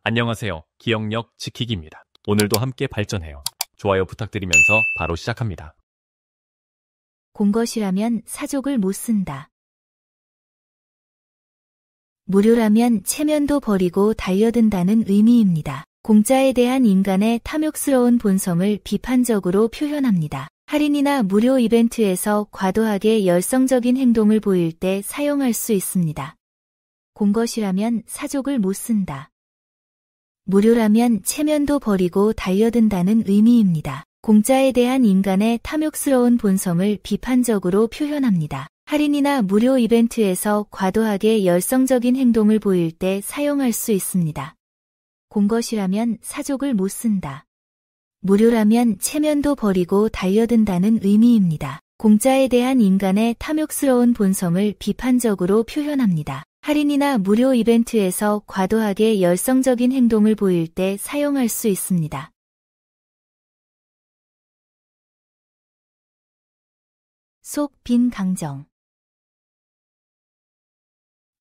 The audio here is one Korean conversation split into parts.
안녕하세요. 기억력 지키기입니다. 오늘도 함께 발전해요. 좋아요 부탁드리면서 바로 시작합니다. 공것이라면 사족을 못 쓴다. 무료라면 체면도 버리고 달려든다는 의미입니다. 공짜에 대한 인간의 탐욕스러운 본성을 비판적으로 표현합니다. 할인이나 무료 이벤트에서 과도하게 열성적인 행동을 보일 때 사용할 수 있습니다. 공것이라면 사족을 못 쓴다. 무료라면 체면도 버리고 달려든다는 의미입니다. 공짜에 대한 인간의 탐욕스러운 본성을 비판적으로 표현합니다. 할인이나 무료 이벤트에서 과도하게 열성적인 행동을 보일 때 사용할 수 있습니다. 공것이라면 사족을 못 쓴다. 무료라면 체면도 버리고 달려든다는 의미입니다. 공짜에 대한 인간의 탐욕스러운 본성을 비판적으로 표현합니다. 할인이나 무료 이벤트에서 과도하게 열성적인 행동을 보일 때 사용할 수 있습니다. 속 빈 강정.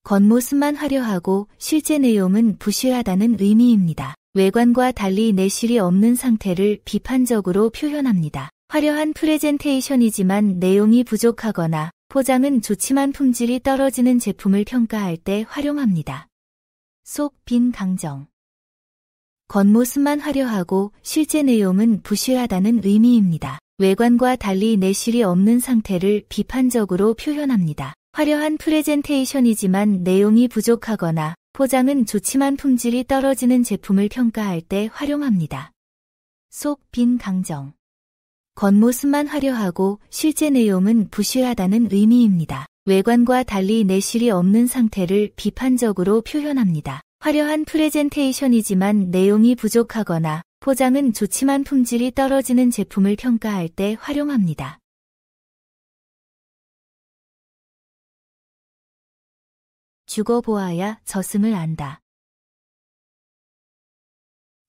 겉모습만 화려하고 실제 내용은 부실하다는 의미입니다. 외관과 달리 내실이 없는 상태를 비판적으로 표현합니다. 화려한 프레젠테이션이지만 내용이 부족하거나 포장은 좋지만 품질이 떨어지는 제품을 평가할 때 활용합니다. 속 빈 강정. 겉모습만 화려하고 실제 내용은 부실하다는 의미입니다. 외관과 달리 내실이 없는 상태를 비판적으로 표현합니다. 화려한 프레젠테이션이지만 내용이 부족하거나 포장은 좋지만 품질이 떨어지는 제품을 평가할 때 활용합니다. 속 빈 강정. 겉모습만 화려하고 실제 내용은 부실하다는 의미입니다. 외관과 달리 내실이 없는 상태를 비판적으로 표현합니다. 화려한 프레젠테이션이지만 내용이 부족하거나 포장은 좋지만 품질이 떨어지는 제품을 평가할 때 활용합니다. 죽어보아야 저승을 안다.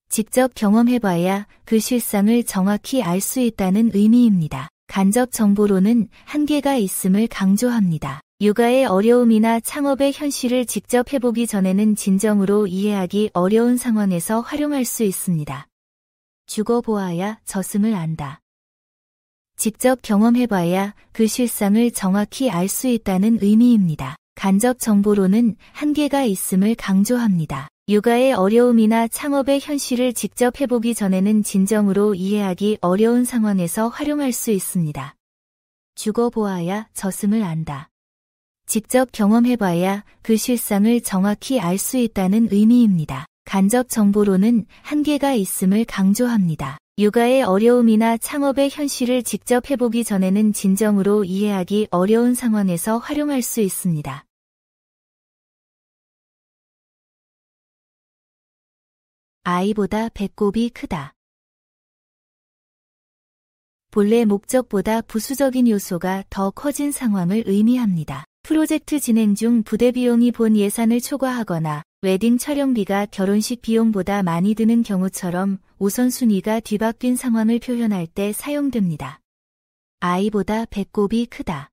직접 경험해봐야 그 실상을 정확히 알 수 있다는 의미입니다. 간접 정보로는 한계가 있음을 강조합니다. 육아의 어려움이나 창업의 현실을 직접 해보기 전에는 진정으로 이해하기 어려운 상황에서 활용할 수 있습니다. 죽어보아야 저승을 안다. 직접 경험해봐야 그 실상을 정확히 알 수 있다는 의미입니다. 간접 정보로는 한계가 있음을 강조합니다. 육아의 어려움이나 창업의 현실을 직접 해보기 전에는 진정으로 이해하기 어려운 상황에서 활용할 수 있습니다. 죽어보아야 저승을 안다. 직접 경험해봐야 그 실상을 정확히 알 수 있다는 의미입니다. 간접 정보로는 한계가 있음을 강조합니다. 육아의 어려움이나 창업의 현실을 직접 해보기 전에는 진정으로 이해하기 어려운 상황에서 활용할 수 있습니다. 아이보다 배꼽이 크다. 본래 목적보다 부수적인 요소가 더 커진 상황을 의미합니다. 프로젝트 진행 중 부대 비용이 본 예산을 초과하거나 웨딩 촬영비가 결혼식 비용보다 많이 드는 경우처럼 우선순위가 뒤바뀐 상황을 표현할 때 사용됩니다. 아이보다 배꼽이 크다.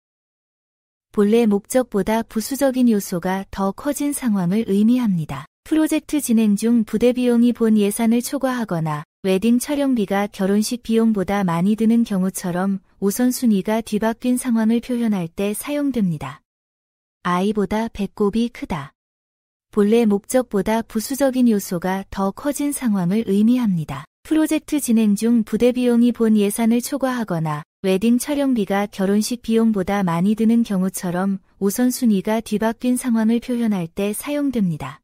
본래 목적보다 부수적인 요소가 더 커진 상황을 의미합니다. 프로젝트 진행 중 부대 비용이 본 예산을 초과하거나 웨딩 촬영비가 결혼식 비용보다 많이 드는 경우처럼 우선순위가 뒤바뀐 상황을 표현할 때 사용됩니다. 아이보다 배꼽이 크다. 본래 목적보다 부수적인 요소가 더 커진 상황을 의미합니다. 프로젝트 진행 중 부대 비용이 본 예산을 초과하거나 웨딩 촬영비가 결혼식 비용보다 많이 드는 경우처럼 우선순위가 뒤바뀐 상황을 표현할 때 사용됩니다.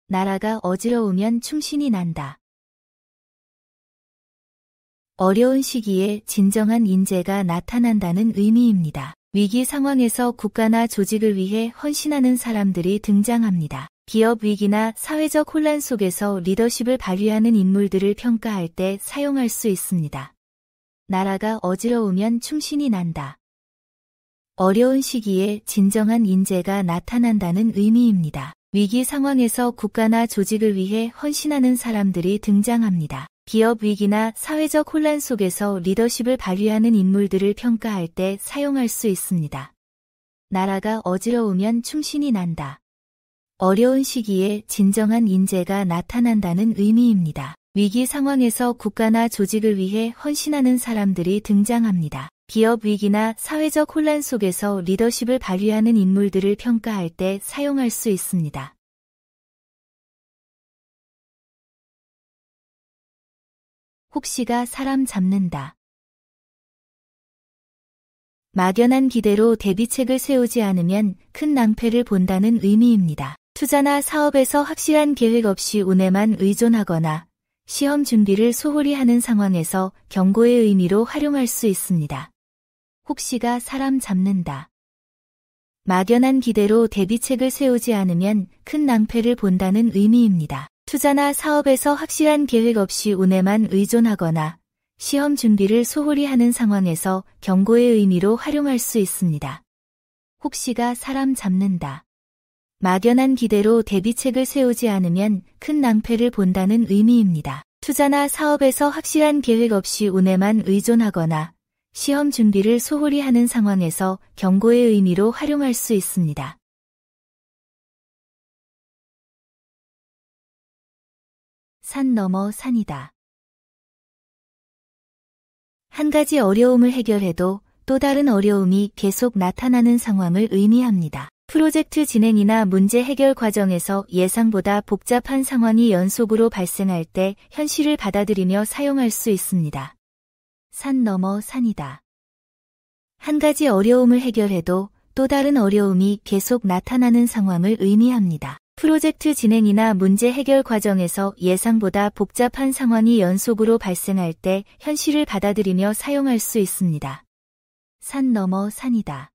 나라가 어지러우면 충신이 난다. 어려운 시기에 진정한 인재가 나타난다는 의미입니다. 위기 상황에서 국가나 조직을 위해 헌신하는 사람들이 등장합니다. 기업 위기나 사회적 혼란 속에서 리더십을 발휘하는 인물들을 평가할 때 사용할 수 있습니다. 나라가 어지러우면 충신이 난다. 어려운 시기에 진정한 인재가 나타난다는 의미입니다. 위기 상황에서 국가나 조직을 위해 헌신하는 사람들이 등장합니다. 기업 위기나 사회적 혼란 속에서 리더십을 발휘하는 인물들을 평가할 때 사용할 수 있습니다. 나라가 어지러우면 충신이 난다. 어려운 시기에 진정한 인재가 나타난다는 의미입니다. 위기 상황에서 국가나 조직을 위해 헌신하는 사람들이 등장합니다. 기업 위기나 사회적 혼란 속에서 리더십을 발휘하는 인물들을 평가할 때 사용할 수 있습니다. 혹시가 사람 잡는다. 막연한 기대로 대비책을 세우지 않으면 큰 낭패를 본다는 의미입니다. 투자나 사업에서 확실한 계획 없이 운에만 의존하거나 시험 준비를 소홀히 하는 상황에서 경고의 의미로 활용할 수 있습니다. 혹시가 사람 잡는다. 막연한 기대로 대비책을 세우지 않으면 큰 낭패를 본다는 의미입니다. 투자나 사업에서 확실한 계획 없이 운에만 의존하거나 시험 준비를 소홀히 하는 상황에서 경고의 의미로 활용할 수 있습니다. 혹시가 사람 잡는다. 막연한 기대로 대비책을 세우지 않으면 큰 낭패를 본다는 의미입니다. 투자나 사업에서 확실한 계획 없이 운에만 의존하거나 시험 준비를 소홀히 하는 상황에서 경고의 의미로 활용할 수 있습니다. 산 넘어 산이다. 한 가지 어려움을 해결해도 또 다른 어려움이 계속 나타나는 상황을 의미합니다. 프로젝트 진행이나 문제 해결 과정에서 예상보다 복잡한 상황이 연속으로 발생할 때 현실을 받아들이며 사용할 수 있습니다. 산 넘어 산이다. 한 가지 어려움을 해결해도 또 다른 어려움이 계속 나타나는 상황을 의미합니다. 프로젝트 진행이나 문제 해결 과정에서 예상보다 복잡한 상황이 연속으로 발생할 때 현실을 받아들이며 사용할 수 있습니다. 산 넘어 산이다.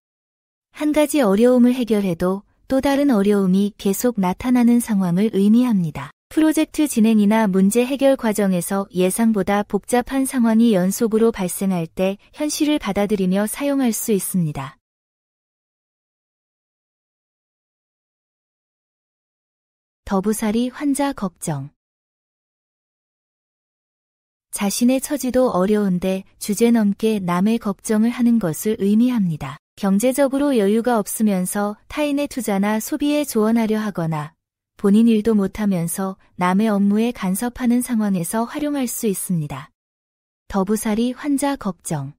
한 가지 어려움을 해결해도 또 다른 어려움이 계속 나타나는 상황을 의미합니다. 프로젝트 진행이나 문제 해결 과정에서 예상보다 복잡한 상황이 연속으로 발생할 때 현실을 받아들이며 사용할 수 있습니다. 더부살이 환자 걱정. 자신의 처지도 어려운데 주제넘게 남의 걱정을 하는 것을 의미합니다. 경제적으로 여유가 없으면서 타인의 투자나 소비에 조언하려 하거나 본인 일도 못하면서 남의 업무에 간섭하는 상황에서 활용할 수 있습니다. 더부살이 환자 걱정.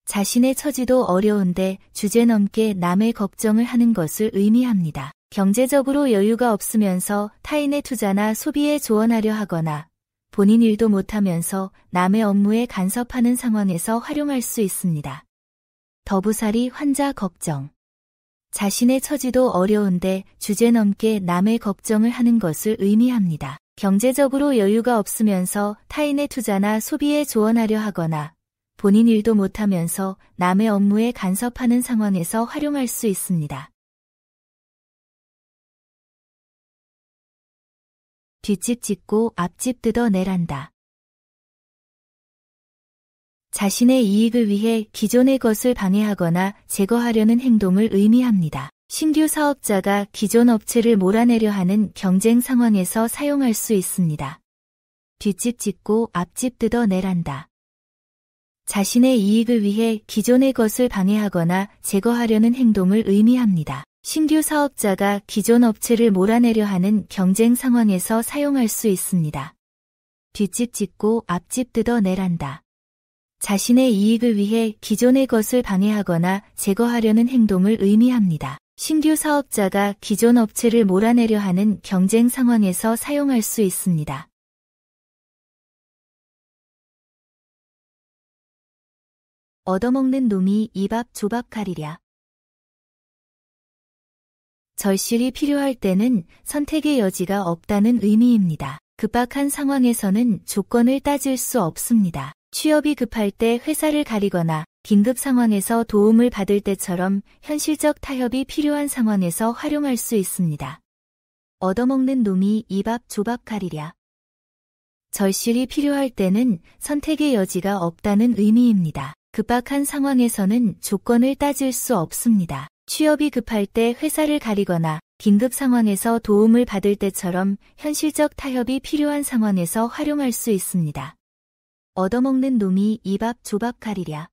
자신의 처지도 어려운데 주제넘게 남의 걱정을 하는 것을 의미합니다. 경제적으로 여유가 없으면서 타인의 투자나 소비에 조언하려 하거나 본인 일도 못하면서 남의 업무에 간섭하는 상황에서 활용할 수 있습니다. 더부살이 환자 걱정. 자신의 처지도 어려운데 주제넘게 남의 걱정을 하는 것을 의미합니다. 경제적으로 여유가 없으면서 타인의 투자나 소비에 조언하려 하거나 본인 일도 못하면서 남의 업무에 간섭하는 상황에서 활용할 수 있습니다. 뒷집 짓고 앞집 뜯어내란다. 자신의 이익을 위해 기존의 것을 방해하거나 제거하려는 행동을 의미합니다. 신규 사업자가 기존 업체를 몰아내려 하는 경쟁 상황에서 사용할 수 있습니다. 뒷집 짓고 앞집 뜯어내란다. 자신의 이익을 위해 기존의 것을 방해하거나 제거하려는 행동을 의미합니다. 신규 사업자가 기존 업체를 몰아내려 하는 경쟁 상황에서 사용할 수 있습니다. 뒷집 짓고 앞집 뜯어내란다. 자신의 이익을 위해 기존의 것을 방해하거나 제거하려는 행동을 의미합니다. 신규 사업자가 기존 업체를 몰아내려 하는 경쟁 상황에서 사용할 수 있습니다. 얻어먹는 놈이 입 앞 조밥 가리랴. 절실히 필요할 때는 선택의 여지가 없다는 의미입니다. 급박한 상황에서는 조건을 따질 수 없습니다. 취업이 급할 때 회사를 가리거나 긴급 상황에서 도움을 받을 때처럼 현실적 타협이 필요한 상황에서 활용할 수 있습니다. 얻어먹는 놈이 입 앞 조밥 가리랴. 절실히 필요할 때는 선택의 여지가 없다는 의미입니다. 급박한 상황에서는 조건을 따질 수 없습니다. 취업이 급할 때 회사를 가리거나 긴급 상황에서 도움을 받을 때처럼 현실적 타협이 필요한 상황에서 활용할 수 있습니다. 얻어먹는 놈이 입 앞 조밥 가리랴.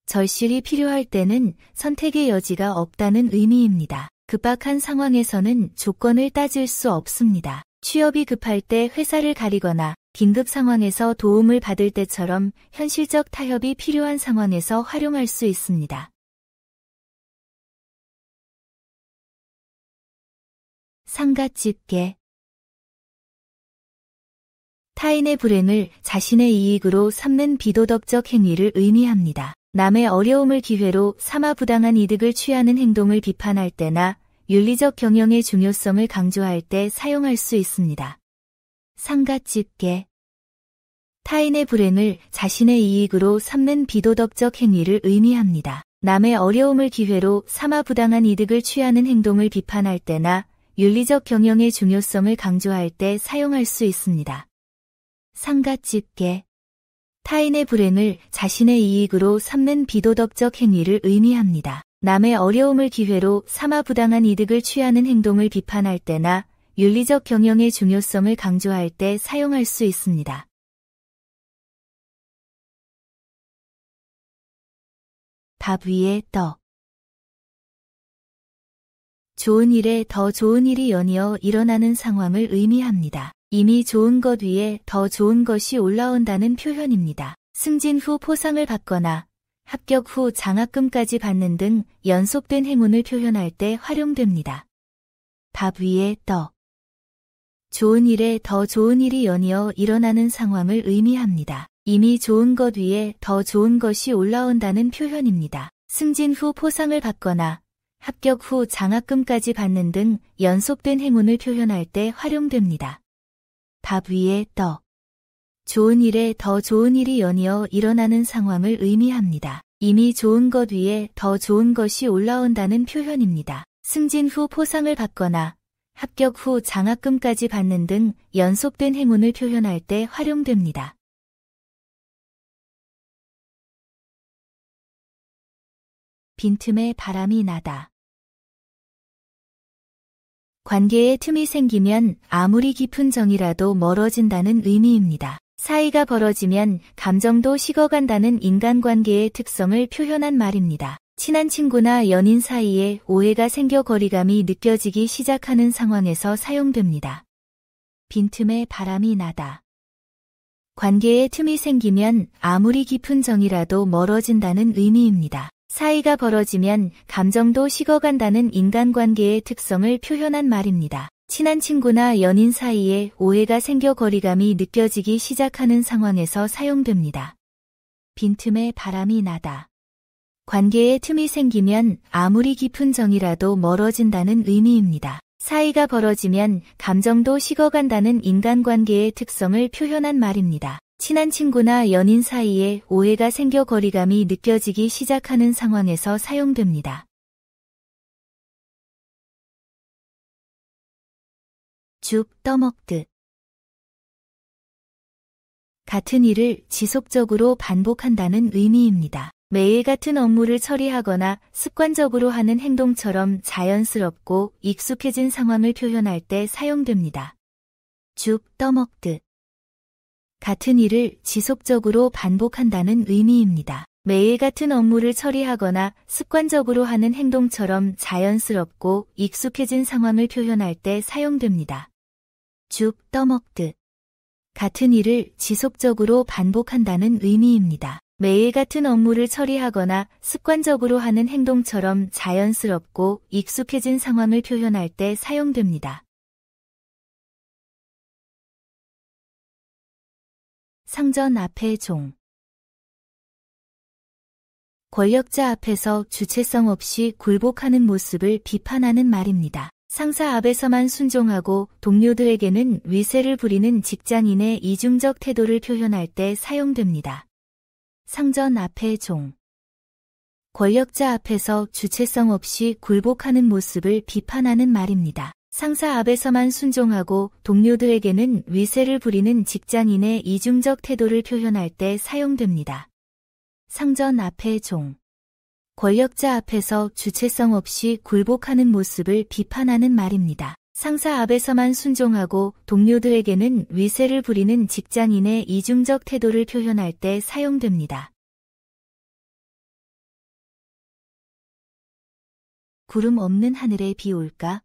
절실히 필요할 때는 선택의 여지가 없다는 의미입니다. 급박한 상황에서는 조건을 따질 수 없습니다. 취업이 급할 때 회사를 가리거나 긴급 상황에서 도움을 받을 때처럼 현실적 타협이 필요한 상황에서 활용할 수 있습니다. 상가집게. 타인의 불행을 자신의 이익으로 삼는 비도덕적 행위를 의미합니다. 남의 어려움을 기회로 삼아 부당한 이득을 취하는 행동을 비판할 때나 윤리적 경영의 중요성을 강조할 때 사용할 수 있습니다. 상가집게. 타인의 불행을 자신의 이익으로 삼는 비도덕적 행위를 의미합니다. 남의 어려움을 기회로 삼아 부당한 이득을 취하는 행동을 비판할 때나 윤리적 경영의 중요성을 강조할 때 사용할 수 있습니다. 상가집게. 타인의 불행을 자신의 이익으로 삼는 비도덕적 행위를 의미합니다. 남의 어려움을 기회로 삼아 부당한 이득을 취하는 행동을 비판할 때나 윤리적 경영의 중요성을 강조할 때 사용할 수 있습니다. 밥 위에 떡. 좋은 일에 더 좋은 일이 연이어 일어나는 상황을 의미합니다. 이미 좋은 것 위에 더 좋은 것이 올라온다는 표현입니다. 승진 후 포상을 받거나 합격 후 장학금까지 받는 등 연속된 행운을 표현할 때 활용됩니다. 밥 위에 떡. 좋은 일에 더 좋은 일이 연이어 일어나는 상황을 의미합니다. 이미 좋은 것 위에 더 좋은 것이 올라온다는 표현입니다. 승진 후 포상을 받거나 합격 후 장학금까지 받는 등 연속된 행운을 표현할 때 활용됩니다. 밥 위에 떡. 좋은 일에 더 좋은 일이 연이어 일어나는 상황을 의미합니다. 이미 좋은 것 위에 더 좋은 것이 올라온다는 표현입니다. 승진 후 포상을 받거나 합격 후 장학금까지 받는 등 연속된 행운을 표현할 때 활용됩니다. 빈틈에 바람이 나다. 관계에 틈이 생기면 아무리 깊은 정이라도 멀어진다는 의미입니다. 사이가 벌어지면 감정도 식어간다는 인간관계의 특성을 표현한 말입니다. 친한 친구나 연인 사이에 오해가 생겨 거리감이 느껴지기 시작하는 상황에서 사용됩니다. 빈틈에 바람이 나다. 관계에 틈이 생기면 아무리 깊은 정이라도 멀어진다는 의미입니다. 사이가 벌어지면 감정도 식어간다는 인간관계의 특성을 표현한 말입니다. 친한 친구나 연인 사이에 오해가 생겨 거리감이 느껴지기 시작하는 상황에서 사용됩니다. 빈틈에 바람이 나다. 관계에 틈이 생기면 아무리 깊은 정이라도 멀어진다는 의미입니다. 사이가 벌어지면 감정도 식어간다는 인간관계의 특성을 표현한 말입니다. 친한 친구나 연인 사이에 오해가 생겨 거리감이 느껴지기 시작하는 상황에서 사용됩니다. 죽 떠먹듯. 같은 일을 지속적으로 반복한다는 의미입니다. 매일 같은 업무를 처리하거나 습관적으로 하는 행동처럼 자연스럽고 익숙해진 상황을 표현할 때 사용됩니다. 죽 떠먹듯. 같은 일을 지속적으로 반복한다는 의미입니다. 매일 같은 업무를 처리하거나 습관적으로 하는 행동처럼 자연스럽고 익숙해진 상황을 표현할 때 사용됩니다. 죽 떠먹듯. 같은 일을 지속적으로 반복한다는 의미입니다. 매일 같은 업무를 처리하거나 습관적으로 하는 행동처럼 자연스럽고 익숙해진 상황을 표현할 때 사용됩니다. 상전 앞에 종. 권력자 앞에서 주체성 없이 굴복하는 모습을 비판하는 말입니다. 상사 앞에서만 순종하고 동료들에게는 위세를 부리는 직장인의 이중적 태도를 표현할 때 사용됩니다. 상전 앞에 종. 권력자 앞에서 주체성 없이 굴복하는 모습을 비판하는 말입니다. 상사 앞에서만 순종하고 동료들에게는 위세를 부리는 직장인의 이중적 태도를 표현할 때 사용됩니다. 상전 앞에 종. 권력자 앞에서 주체성 없이 굴복하는 모습을 비판하는 말입니다. 상사 앞에서만 순종하고 동료들에게는 위세를 부리는 직장인의 이중적 태도를 표현할 때 사용됩니다. 구름 없는 하늘에 비 올까?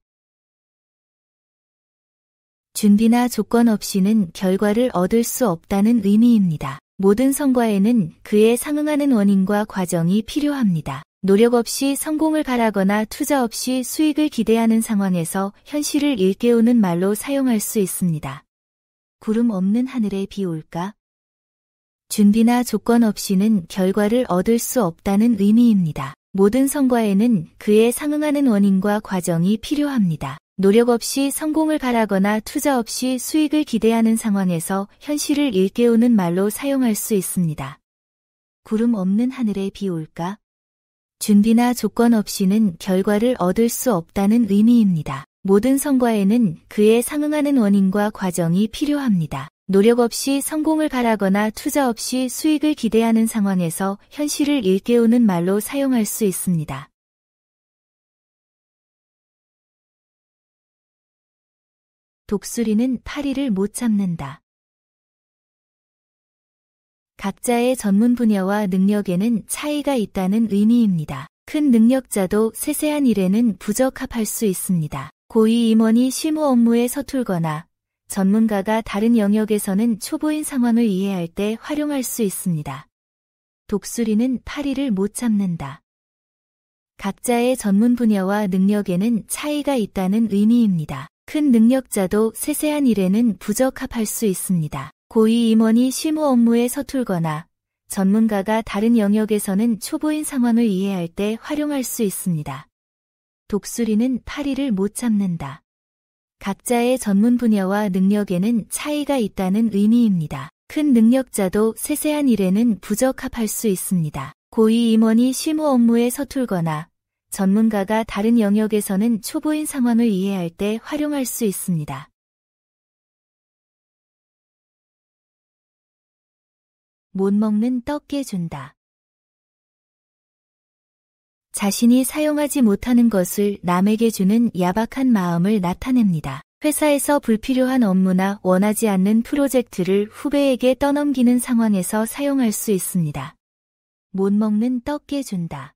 준비나 조건 없이는 결과를 얻을 수 없다는 의미입니다. 모든 성과에는 그에 상응하는 원인과 과정이 필요합니다. 노력 없이 성공을 바라거나 투자 없이 수익을 기대하는 상황에서 현실을 일깨우는 말로 사용할 수 있습니다. 구름 없는 하늘에 비 올까? 준비나 조건 없이는 결과를 얻을 수 없다는 의미입니다. 모든 성과에는 그에 상응하는 원인과 과정이 필요합니다. 노력 없이 성공을 바라거나 투자 없이 수익을 기대하는 상황에서 현실을 일깨우는 말로 사용할 수 있습니다. 구름 없는 하늘에 비 올까? 준비나 조건 없이는 결과를 얻을 수 없다는 의미입니다. 모든 성과에는 그에 상응하는 원인과 과정이 필요합니다. 노력 없이 성공을 바라거나 투자 없이 수익을 기대하는 상황에서 현실을 일깨우는 말로 사용할 수 있습니다. 독수리는 파리를 못 잡는다. 각자의 전문 분야와 능력에는 차이가 있다는 의미입니다. 큰 능력자도 세세한 일에는 부적합할 수 있습니다. 고위 임원이 실무 업무에 서툴거나 전문가가 다른 영역에서는 초보인 상황을 이해할 때 활용할 수 있습니다. 독수리는 파리를 못 잡는다. 각자의 전문 분야와 능력에는 차이가 있다는 의미입니다. 큰 능력자도 세세한 일에는 부적합할 수 있습니다. 고위 임원이 실무 업무에 서툴거나 전문가가 다른 영역에서는 초보인 상황을 이해할 때 활용할 수 있습니다. 독수리는 파리를 못 잡는다. 각자의 전문 분야와 능력에는 차이가 있다는 의미입니다. 큰 능력자도 세세한 일에는 부적합할 수 있습니다. 고위 임원이 실무 업무에 서툴거나 전문가가 다른 영역에서는 초보인 상황을 이해할 때 활용할 수 있습니다. 못 먹는 떡 깨준다. 자신이 사용하지 못하는 것을 남에게 주는 야박한 마음을 나타냅니다. 회사에서 불필요한 업무나 원하지 않는 프로젝트를 후배에게 떠넘기는 상황에서 사용할 수 있습니다. 못 먹는 떡 깨준다.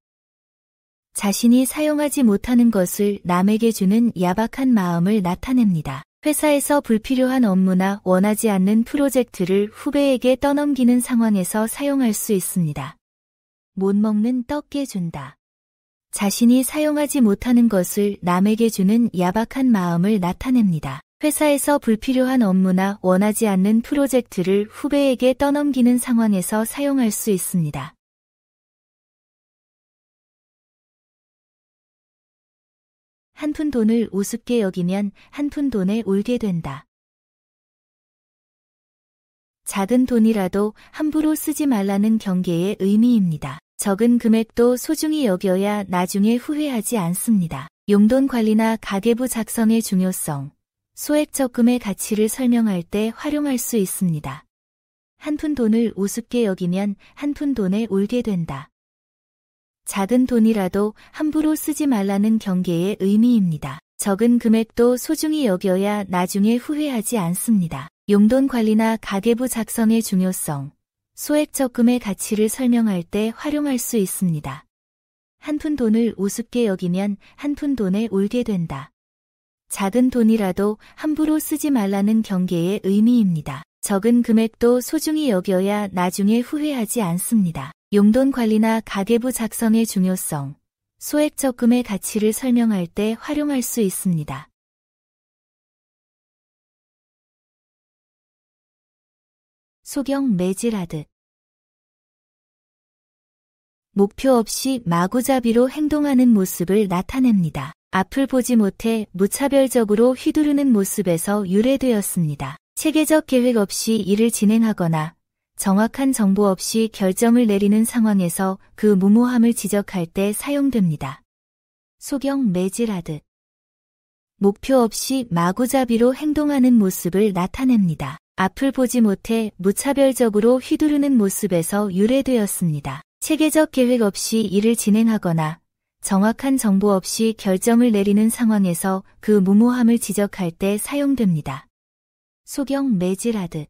자신이 사용하지 못하는 것을 남에게 주는 야박한 마음을 나타냅니다. 회사에서 불필요한 업무나 원하지 않는 프로젝트를 후배에게 떠넘기는 상황에서 사용할 수 있습니다. 못 먹는 떡 깨준다. 자신이 사용하지 못하는 것을 남에게 주는 야박한 마음을 나타냅니다. 회사에서 불필요한 업무나 원하지 않는 프로젝트를 후배에게 떠넘기는 상황에서 사용할 수 있습니다. 한 푼 돈을 우습게 여기면 한 푼 돈에 울게 된다. 작은 돈이라도 함부로 쓰지 말라는 경계의 의미입니다. 적은 금액도 소중히 여겨야 나중에 후회하지 않습니다. 용돈 관리나 가계부 작성의 중요성, 소액 적금의 가치를 설명할 때 활용할 수 있습니다. 한 푼 돈을 우습게 여기면 한 푼 돈에 울게 된다. 작은 돈이라도 함부로 쓰지 말라는 경계의 의미입니다. 적은 금액도 소중히 여겨야 나중에 후회하지 않습니다. 용돈 관리나 가계부 작성의 중요성, 소액 적금의 가치를 설명할 때 활용할 수 있습니다. 한 푼 돈을 우습게 여기면 한 푼 돈에 울게 된다. 작은 돈이라도 함부로 쓰지 말라는 경계의 의미입니다. 적은 금액도 소중히 여겨야 나중에 후회하지 않습니다. 용돈 관리나 가계부 작성의 중요성, 소액 적금의 가치를 설명할 때 활용할 수 있습니다. 소경 매질하듯. 목표 없이 마구잡이로 행동하는 모습을 나타냅니다. 앞을 보지 못해 무차별적으로 휘두르는 모습에서 유래되었습니다. 체계적 계획 없이 일을 진행하거나 정확한 정보 없이 결정을 내리는 상황에서 그 무모함을 지적할 때 사용됩니다. 소경 매질하듯. 목표 없이 마구잡이로 행동하는 모습을 나타냅니다. 앞을 보지 못해 무차별적으로 휘두르는 모습에서 유래되었습니다. 체계적 계획 없이 일을 진행하거나 정확한 정보 없이 결정을 내리는 상황에서 그 무모함을 지적할 때 사용됩니다. 소경 매질하듯.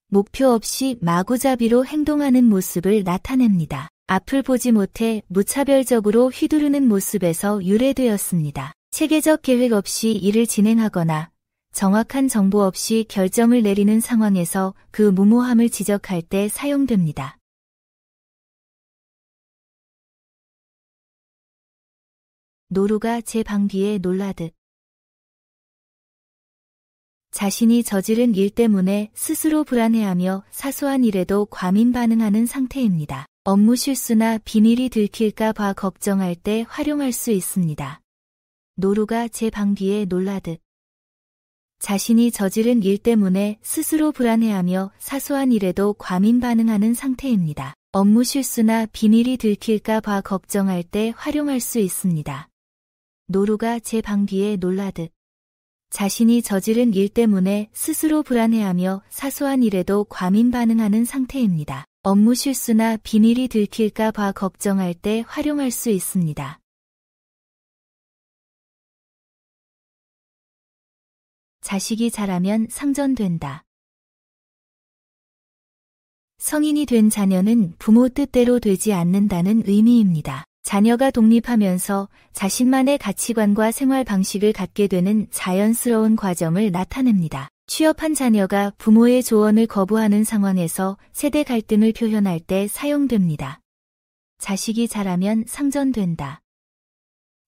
목표 없이 마구잡이로 행동하는 모습을 나타냅니다. 앞을 보지 못해 무차별적으로 휘두르는 모습에서 유래되었습니다. 체계적 계획 없이 일을 진행하거나 정확한 정보 없이 결정을 내리는 상황에서 그 무모함을 지적할 때 사용됩니다. 노루가 제 방 뒤에 놀라듯. 자신이 저지른 일 때문에 스스로 불안해하며 사소한 일에도 과민 반응하는 상태입니다. 업무 실수나 비밀이 들킬까 봐 걱정할 때 활용할 수 있습니다. 노루가 제 방 뒤에 놀라듯. 자신이 저지른 일 때문에 스스로 불안해하며 사소한 일에도 과민 반응하는 상태입니다. 업무 실수나 비밀이 들킬까 봐 걱정할 때 활용할 수 있습니다. 노루가 제 방 뒤에 놀라듯. 자신이 저지른 일 때문에 스스로 불안해하며 사소한 일에도 과민 반응하는 상태입니다. 업무 실수나 비밀이 들킬까 봐 걱정할 때 활용할 수 있습니다. 자식이 자라면 상전된다. 성인이 된 자녀는 부모 뜻대로 되지 않는다는 의미입니다. 자녀가 독립하면서 자신만의 가치관과 생활 방식을 갖게 되는 자연스러운 과정을 나타냅니다. 취업한 자녀가 부모의 조언을 거부하는 상황에서 세대 갈등을 표현할 때 사용됩니다. 자식이 자라면 상전된다.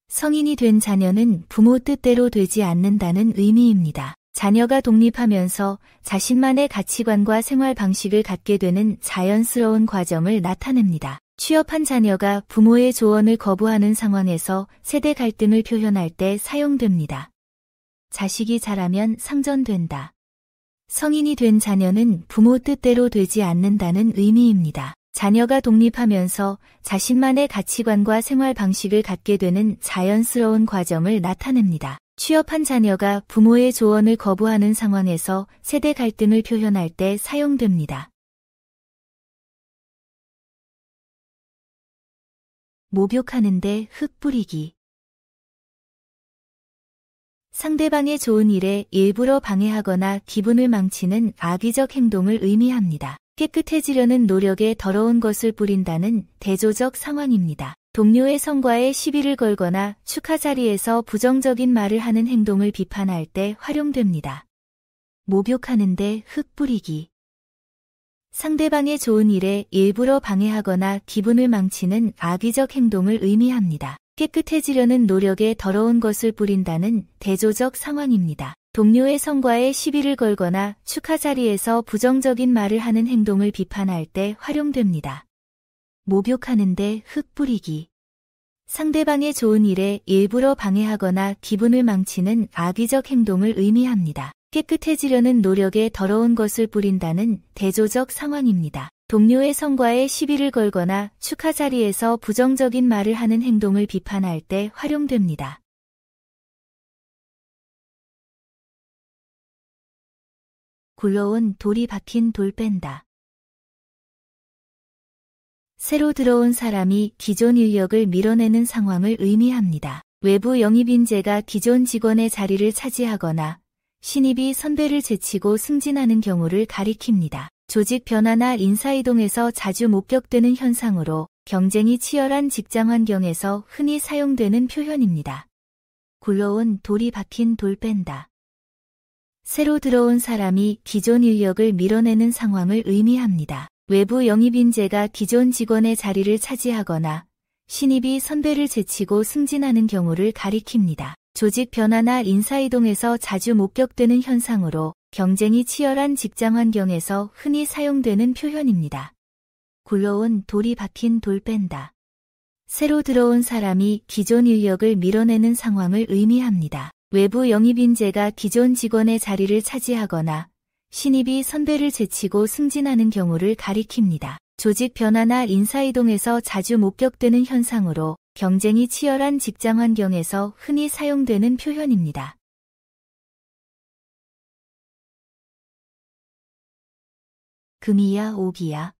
성인이 된 자녀는 부모 뜻대로 되지 않는다는 의미입니다. 자녀가 독립하면서 자신만의 가치관과 생활 방식을 갖게 되는 자연스러운 과정을 나타냅니다. 취업한 자녀가 부모의 조언을 거부하는 상황에서 세대 갈등을 표현할 때 사용됩니다. 자식이 자라면 상전된다. 성인이 된 자녀는 부모 뜻대로 되지 않는다는 의미입니다. 자녀가 독립하면서 자신만의 가치관과 생활 방식을 갖게 되는 자연스러운 과정을 나타냅니다. 취업한 자녀가 부모의 조언을 거부하는 상황에서 세대 갈등을 표현할 때 사용됩니다. 목욕하는데 흙 뿌리기. 상대방의 좋은 일에 일부러 방해하거나 기분을 망치는 악의적 행동을 의미합니다. 깨끗해지려는 노력에 더러운 것을 뿌린다는 대조적 상황입니다. 동료의 성과에 시비를 걸거나 축하 자리에서 부정적인 말을 하는 행동을 비판할 때 활용됩니다. 목욕하는데 흙 뿌리기. 상대방의 좋은 일에 일부러 방해하거나 기분을 망치는 악의적 행동을 의미합니다. 깨끗해지려는 노력에 더러운 것을 뿌린다는 대조적 상황입니다. 동료의 성과에 시비를 걸거나 축하 자리에서 부정적인 말을 하는 행동을 비판할 때 활용됩니다. 목욕하는데 흙 뿌리기. 상대방의 좋은 일에 일부러 방해하거나 기분을 망치는 악의적 행동을 의미합니다. 깨끗해지려는 노력에 더러운 것을 뿌린다는 대조적 상황입니다. 동료의 성과에 시비를 걸거나 축하 자리에서 부정적인 말을 하는 행동을 비판할 때 활용됩니다. 굴러온 돌이 박힌 돌 뺀다. 새로 들어온 사람이 기존 인력을 밀어내는 상황을 의미합니다. 외부 영입인재가 기존 직원의 자리를 차지하거나 신입이 선배를 제치고 승진하는 경우를 가리킵니다. 조직 변화나 인사이동에서 자주 목격되는 현상으로 경쟁이 치열한 직장 환경에서 흔히 사용되는 표현입니다. 굴러온 돌이 박힌 돌 뺀다. 새로 들어온 사람이 기존 인력을 밀어내는 상황을 의미합니다. 외부 영입인재가 기존 직원의 자리를 차지하거나 신입이 선배를 제치고 승진하는 경우를 가리킵니다. 조직 변화나 인사이동에서 자주 목격되는 현상으로 경쟁이 치열한 직장 환경에서 흔히 사용되는 표현입니다. 굴러온 돌이 박힌 돌 뺀다. 새로 들어온 사람이 기존 인력을 밀어내는 상황을 의미합니다. 외부 영입인재가 기존 직원의 자리를 차지하거나 신입이 선배를 제치고 승진하는 경우를 가리킵니다. 조직 변화나 인사이동에서 자주 목격되는 현상으로 경쟁이 치열한 직장 환경에서 흔히 사용되는 표현입니다. 금이야 옥이야.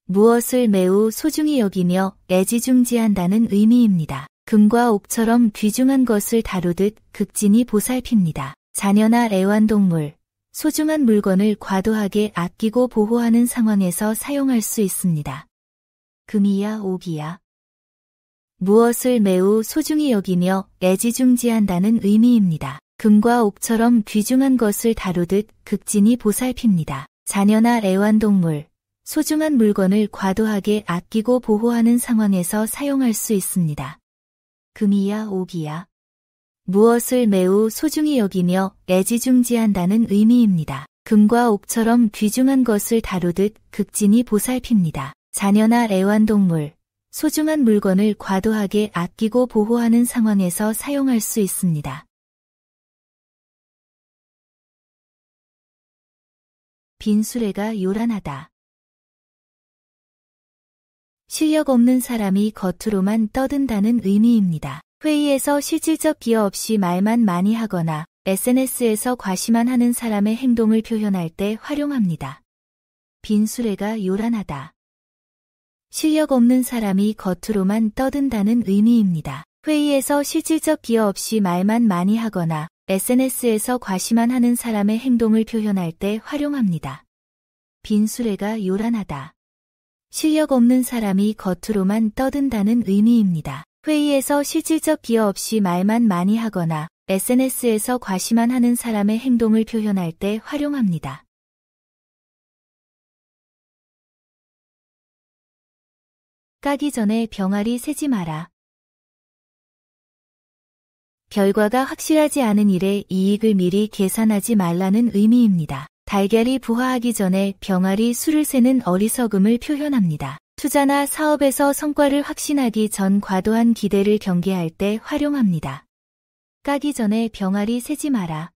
무엇을 매우 소중히 여기며 애지중지한다는 의미입니다. 금과 옥처럼 귀중한 것을 다루듯 극진히 보살핍니다. 자녀나 애완동물, 소중한 물건을 과도하게 아끼고 보호하는 상황에서 사용할 수 있습니다. 금이야 옥이야. 무엇을 매우 소중히 여기며 애지중지한다는 의미입니다. 금과 옥처럼 귀중한 것을 다루듯 극진히 보살핍니다. 자녀나 애완동물, 소중한 물건을 과도하게 아끼고 보호하는 상황에서 사용할 수 있습니다. 금이야 옥이야. 무엇을 매우 소중히 여기며 애지중지한다는 의미입니다. 금과 옥처럼 귀중한 것을 다루듯 극진히 보살핍니다. 자녀나 애완동물, 소중한 물건을 과도하게 아끼고 보호하는 상황에서 사용할 수 있습니다. 빈수레가 요란하다. 실력 없는 사람이 겉으로만 떠든다는 의미입니다. 회의에서 실질적 기여 없이 말만 많이 하거나 SNS에서 과시만 하는 사람의 행동을 표현할 때 활용합니다. 빈수레가 요란하다. 실력 없는 사람이 겉으로만 떠든다는 의미입니다. 회의에서 실질적 기여 없이 말만 많이 하거나 SNS에서 과시만 하는 사람의 행동을 표현할 때 활용합니다. 빈수레가 요란하다. 실력 없는 사람이 겉으로만 떠든다는 의미입니다. 회의에서 실질적 기여 없이 말만 많이 하거나 SNS에서 과시만 하는 사람의 행동을 표현할 때 활용합니다. 까기 전에 병아리 세지 마라. 결과가 확실하지 않은 일에 이익을 미리 계산하지 말라는 의미입니다. 달걀이 부화하기 전에 병아리 수를 세는 어리석음을 표현합니다. 투자나 사업에서 성과를 확신하기 전 과도한 기대를 경계할 때 활용합니다. 까기 전에 병아리 세지 마라.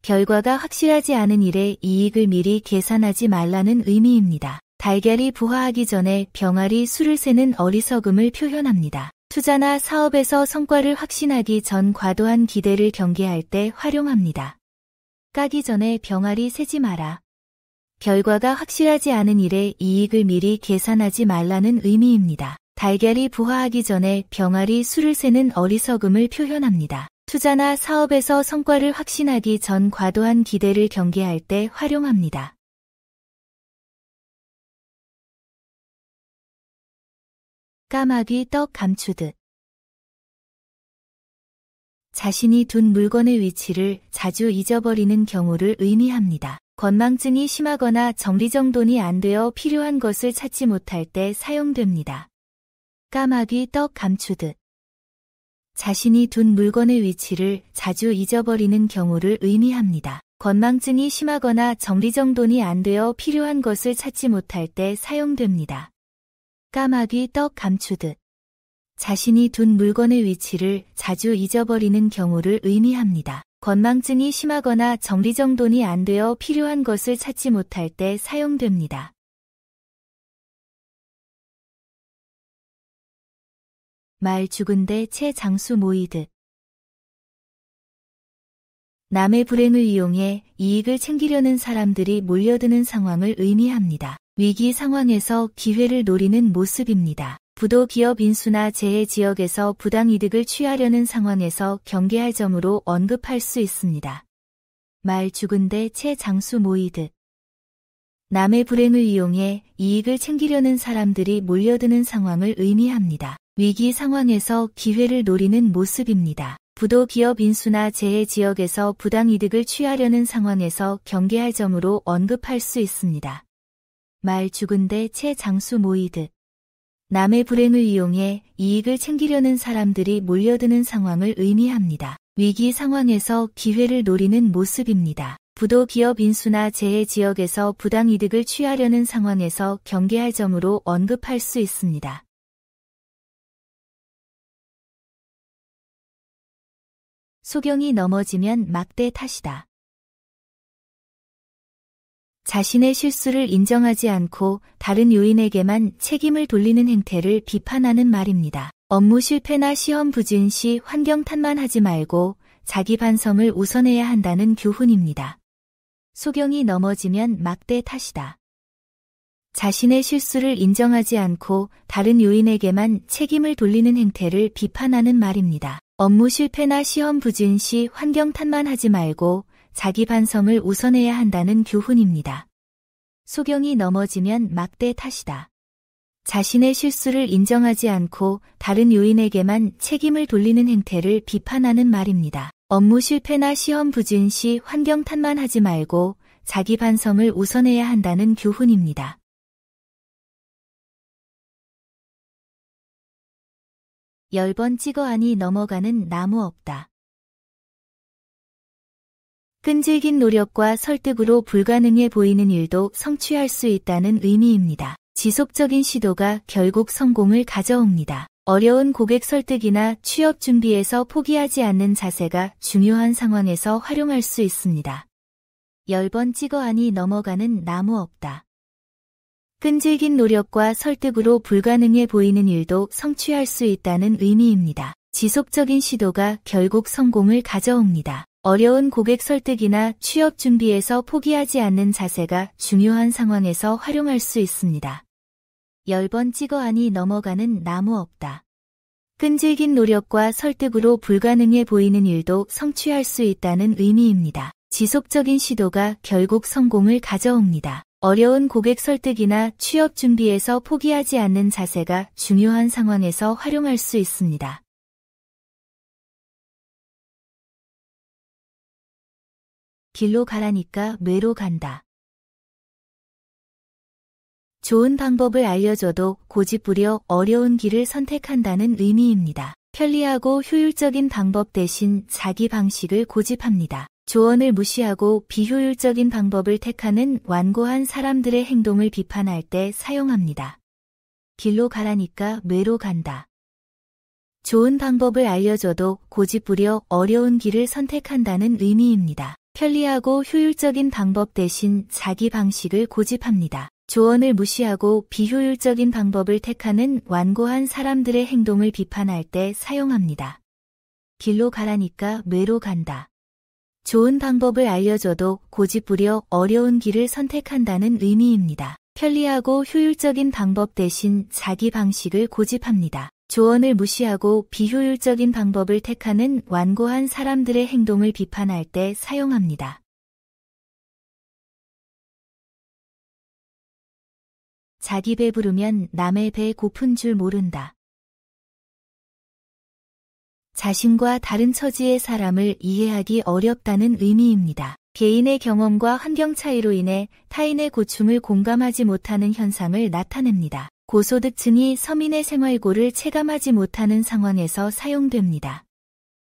결과가 확실하지 않은 일에 이익을 미리 계산하지 말라는 의미입니다. 달걀이 부화하기 전에 병아리 수를 세는 어리석음을 표현합니다. 투자나 사업에서 성과를 확신하기 전 과도한 기대를 경계할 때 활용합니다. 까기 전에 병아리 세지 마라. 결과가 확실하지 않은 일에 이익을 미리 계산하지 말라는 의미입니다. 달걀이 부화하기 전에 병아리 수를 세는 어리석음을 표현합니다. 투자나 사업에서 성과를 확신하기 전 과도한 기대를 경계할 때 활용합니다. 까마귀 떡 감추듯. 자신이 둔 물건의 위치를 자주 잊어버리는 경우를 의미합니다. 건망증이 심하거나 정리정돈이 안 되어 필요한 것을 찾지 못할 때 사용됩니다. 까마귀 떡 감추듯. 자신이 둔 물건의 위치를 자주 잊어버리는 경우를 의미합니다. 건망증이 심하거나 정리정돈이 안 되어 필요한 것을 찾지 못할 때 사용됩니다. 까마귀 떡 감추듯. 자신이 둔 물건의 위치를 자주 잊어버리는 경우를 의미합니다. 건망증이 심하거나 정리정돈이 안 되어 필요한 것을 찾지 못할 때 사용됩니다. 말 죽은데 채 장수 모이듯. 남의 불행을 이용해 이익을 챙기려는 사람들이 몰려드는 상황을 의미합니다. 위기 상황에서 기회를 노리는 모습입니다. 부도 기업 인수나 재해 지역에서 부당 이득을 취하려는 상황에서 경계할 점으로 언급할 수 있습니다. 말 죽은데 채 장수 모이듯. 남의 불행을 이용해 이익을 챙기려는 사람들이 몰려드는 상황을 의미합니다. 위기 상황에서 기회를 노리는 모습입니다. 부도 기업 인수나 재해 지역에서 부당 이득을 취하려는 상황에서 경계할 점으로 언급할 수 있습니다. 말 죽은데 채 장수 모이듯. 남의 불행을 이용해 이익을 챙기려는 사람들이 몰려드는 상황을 의미합니다. 위기 상황에서 기회를 노리는 모습입니다. 부도 기업 인수나 재해 지역에서 부당 이득을 취하려는 상황에서 경계할 점으로 언급할 수 있습니다. 소경이 넘어지면 막대 탓이다. 자신의 실수를 인정하지 않고 다른 요인에게만 책임을 돌리는 행태를 비판하는 말입니다. 업무 실패나 시험 부진 시 환경 탓만 하지 말고 자기 반성을 우선해야 한다는 교훈입니다. 소경이 넘어지면 막대 탓이다. 자신의 실수를 인정하지 않고 다른 요인에게만 책임을 돌리는 행태를 비판하는 말입니다. 업무 실패나 시험 부진 시 환경 탓만 하지 말고 자기 반성을 우선해야 한다는 교훈입니다. 소경이 넘어지면 막대 탓이다. 자신의 실수를 인정하지 않고 다른 요인에게만 책임을 돌리는 행태를 비판하는 말입니다. 업무 실패나 시험 부진 시 환경 탓만 하지 말고 자기 반성을 우선해야 한다는 교훈입니다. 10번 찍어 아니 넘어가는 나무 없다. 끈질긴 노력과 설득으로 불가능해 보이는 일도 성취할 수 있다는 의미입니다. 지속적인 시도가 결국 성공을 가져옵니다. 어려운 고객 설득이나 취업 준비에서 포기하지 않는 자세가 중요한 상황에서 활용할 수 있습니다. 10번 찍어 아니 넘어가는 나무 없다. 끈질긴 노력과 설득으로 불가능해 보이는 일도 성취할 수 있다는 의미입니다. 지속적인 시도가 결국 성공을 가져옵니다. 어려운 고객 설득이나 취업 준비에서 포기하지 않는 자세가 중요한 상황에서 활용할 수 있습니다. 10번 찍어 아니 넘어가는 나무 없다. 끈질긴 노력과 설득으로 불가능해 보이는 일도 성취할 수 있다는 의미입니다. 지속적인 시도가 결국 성공을 가져옵니다. 어려운 고객 설득이나 취업 준비에서 포기하지 않는 자세가 중요한 상황에서 활용할 수 있습니다. 길로 가라니까 뇌로 간다. 좋은 방법을 알려줘도 고집부려 어려운 길을 선택한다는 의미입니다. 편리하고 효율적인 방법 대신 자기 방식을 고집합니다. 조언을 무시하고 비효율적인 방법을 택하는 완고한 사람들의 행동을 비판할 때 사용합니다. 길로 가라니까 뇌로 간다. 좋은 방법을 알려줘도 고집부려 어려운 길을 선택한다는 의미입니다. 편리하고 효율적인 방법 대신 자기 방식을 고집합니다. 조언을 무시하고 비효율적인 방법을 택하는 완고한 사람들의 행동을 비판할 때 사용합니다. 길로 가라니까 뇌로 간다. 좋은 방법을 알려줘도 고집부려 어려운 길을 선택한다는 의미입니다. 편리하고 효율적인 방법 대신 자기 방식을 고집합니다. 조언을 무시하고 비효율적인 방법을 택하는 완고한 사람들의 행동을 비판할 때 사용합니다. 자기 배 부르면 남의 배 고픈 줄 모른다. 자신과 다른 처지의 사람을 이해하기 어렵다는 의미입니다. 개인의 경험과 환경 차이로 인해 타인의 고충을 공감하지 못하는 현상을 나타냅니다. 고소득층이 서민의 생활고를 체감하지 못하는 상황에서 사용됩니다.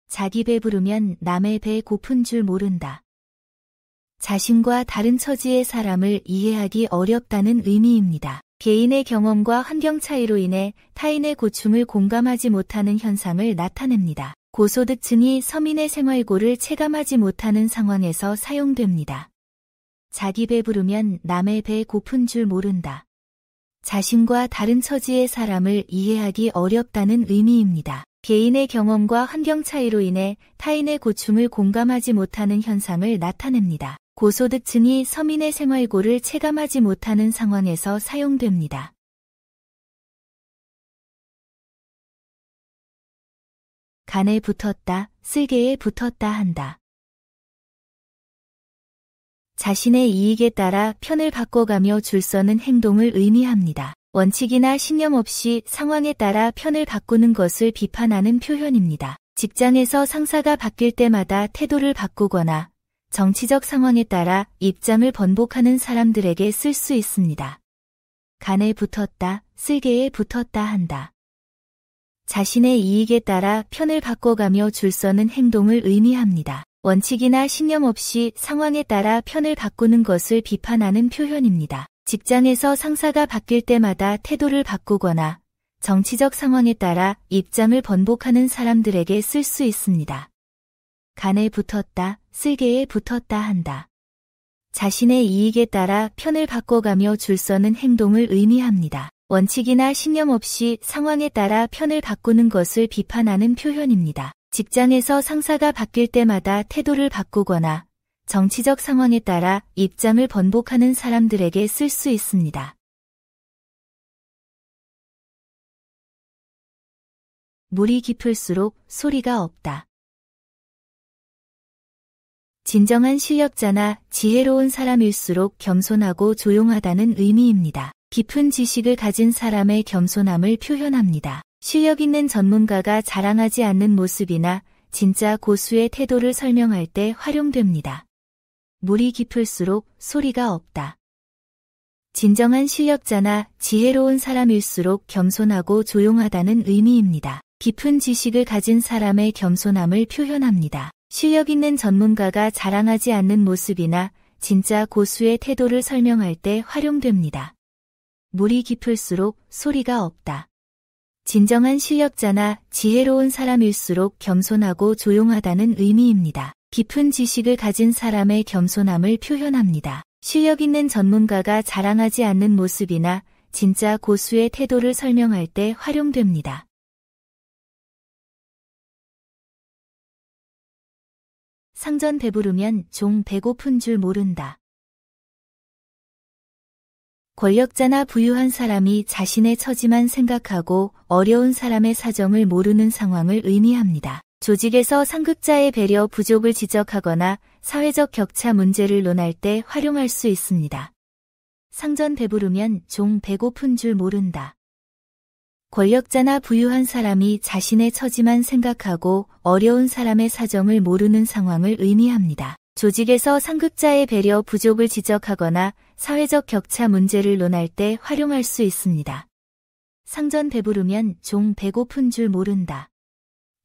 자기 배 부르면 남의 배 고픈 줄 모른다. 자신과 다른 처지의 사람을 이해하기 어렵다는 의미입니다. 개인의 경험과 환경 차이로 인해 타인의 고충을 공감하지 못하는 현상을 나타냅니다. 고소득층이 서민의 생활고를 체감하지 못하는 상황에서 사용됩니다. 자기 배 부르면 남의 배 고픈 줄 모른다. 자신과 다른 처지의 사람을 이해하기 어렵다는 의미입니다. 개인의 경험과 환경 차이로 인해 타인의 고충을 공감하지 못하는 현상을 나타냅니다. 고소득층이 서민의 생활고를 체감하지 못하는 상황에서 사용됩니다. 간에 붙었다, 쓸개에 붙었다 한다. 자신의 이익에 따라 편을 바꿔가며 줄 서는 행동을 의미합니다. 원칙이나 신념 없이 상황에 따라 편을 바꾸는 것을 비판하는 표현입니다. 직장에서 상사가 바뀔 때마다 태도를 바꾸거나 정치적 상황에 따라 입장을 번복하는 사람들에게 쓸 수 있습니다. 간에 붙었다, 쓸개에 붙었다 한다. 자신의 이익에 따라 편을 바꿔가며 줄 서는 행동을 의미합니다. 원칙이나 신념 없이 상황에 따라 편을 바꾸는 것을 비판하는 표현입니다. 직장에서 상사가 바뀔 때마다 태도를 바꾸거나 정치적 상황에 따라 입장을 번복하는 사람들에게 쓸 수 있습니다. 간에 붙었다, 쓸개에 붙었다 한다. 자신의 이익에 따라 편을 바꿔가며 줄 서는 행동을 의미합니다. 원칙이나 신념 없이 상황에 따라 편을 바꾸는 것을 비판하는 표현입니다. 직장에서 상사가 바뀔 때마다 태도를 바꾸거나 정치적 상황에 따라 입장을 번복하는 사람들에게 쓸 수 있습니다. 물이 깊을수록 소리가 없다. 진정한 실력자나 지혜로운 사람일수록 겸손하고 조용하다는 의미입니다. 깊은 지식을 가진 사람의 겸손함을 표현합니다. 실력 있는 전문가가 자랑하지 않는 모습이나 진짜 고수의 태도를 설명할 때 활용됩니다. 물이 깊을수록 소리가 없다. 진정한 실력자나 지혜로운 사람일수록 겸손하고 조용하다는 의미입니다. 깊은 지식을 가진 사람의 겸손함을 표현합니다. 실력 있는 전문가가 자랑하지 않는 모습이나 진짜 고수의 태도를 설명할 때 활용됩니다. 물이 깊을수록 소리가 없다. 진정한 실력자나 지혜로운 사람일수록 겸손하고 조용하다는 의미입니다. 깊은 지식을 가진 사람의 겸손함을 표현합니다. 실력 있는 전문가가 자랑하지 않는 모습이나 진짜 고수의 태도를 설명할 때 활용됩니다. 상전 배부르면 종 배고픈 줄 모른다. 권력자나 부유한 사람이 자신의 처지만 생각하고 어려운 사람의 사정을 모르는 상황을 의미합니다. 조직에서 상급자의 배려 부족을 지적하거나 사회적 격차 문제를 논할 때 활용할 수 있습니다. 상전 배부르면 종 배고픈 줄 모른다. 권력자나 부유한 사람이 자신의 처지만 생각하고 어려운 사람의 사정을 모르는 상황을 의미합니다. 조직에서 상급자의 배려 부족을 지적하거나 사회적 격차 문제를 논할 때 활용할 수 있습니다. 상전 배부르면 종 배고픈 줄 모른다.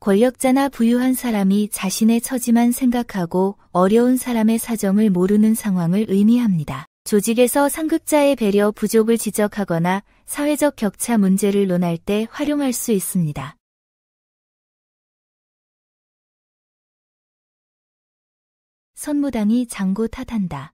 권력자나 부유한 사람이 자신의 처지만 생각하고 어려운 사람의 사정을 모르는 상황을 의미합니다. 조직에서 상급자의 배려 부족을 지적하거나 사회적 격차 문제를 논할 때 활용할 수 있습니다. 선무당이 장고 탓한다.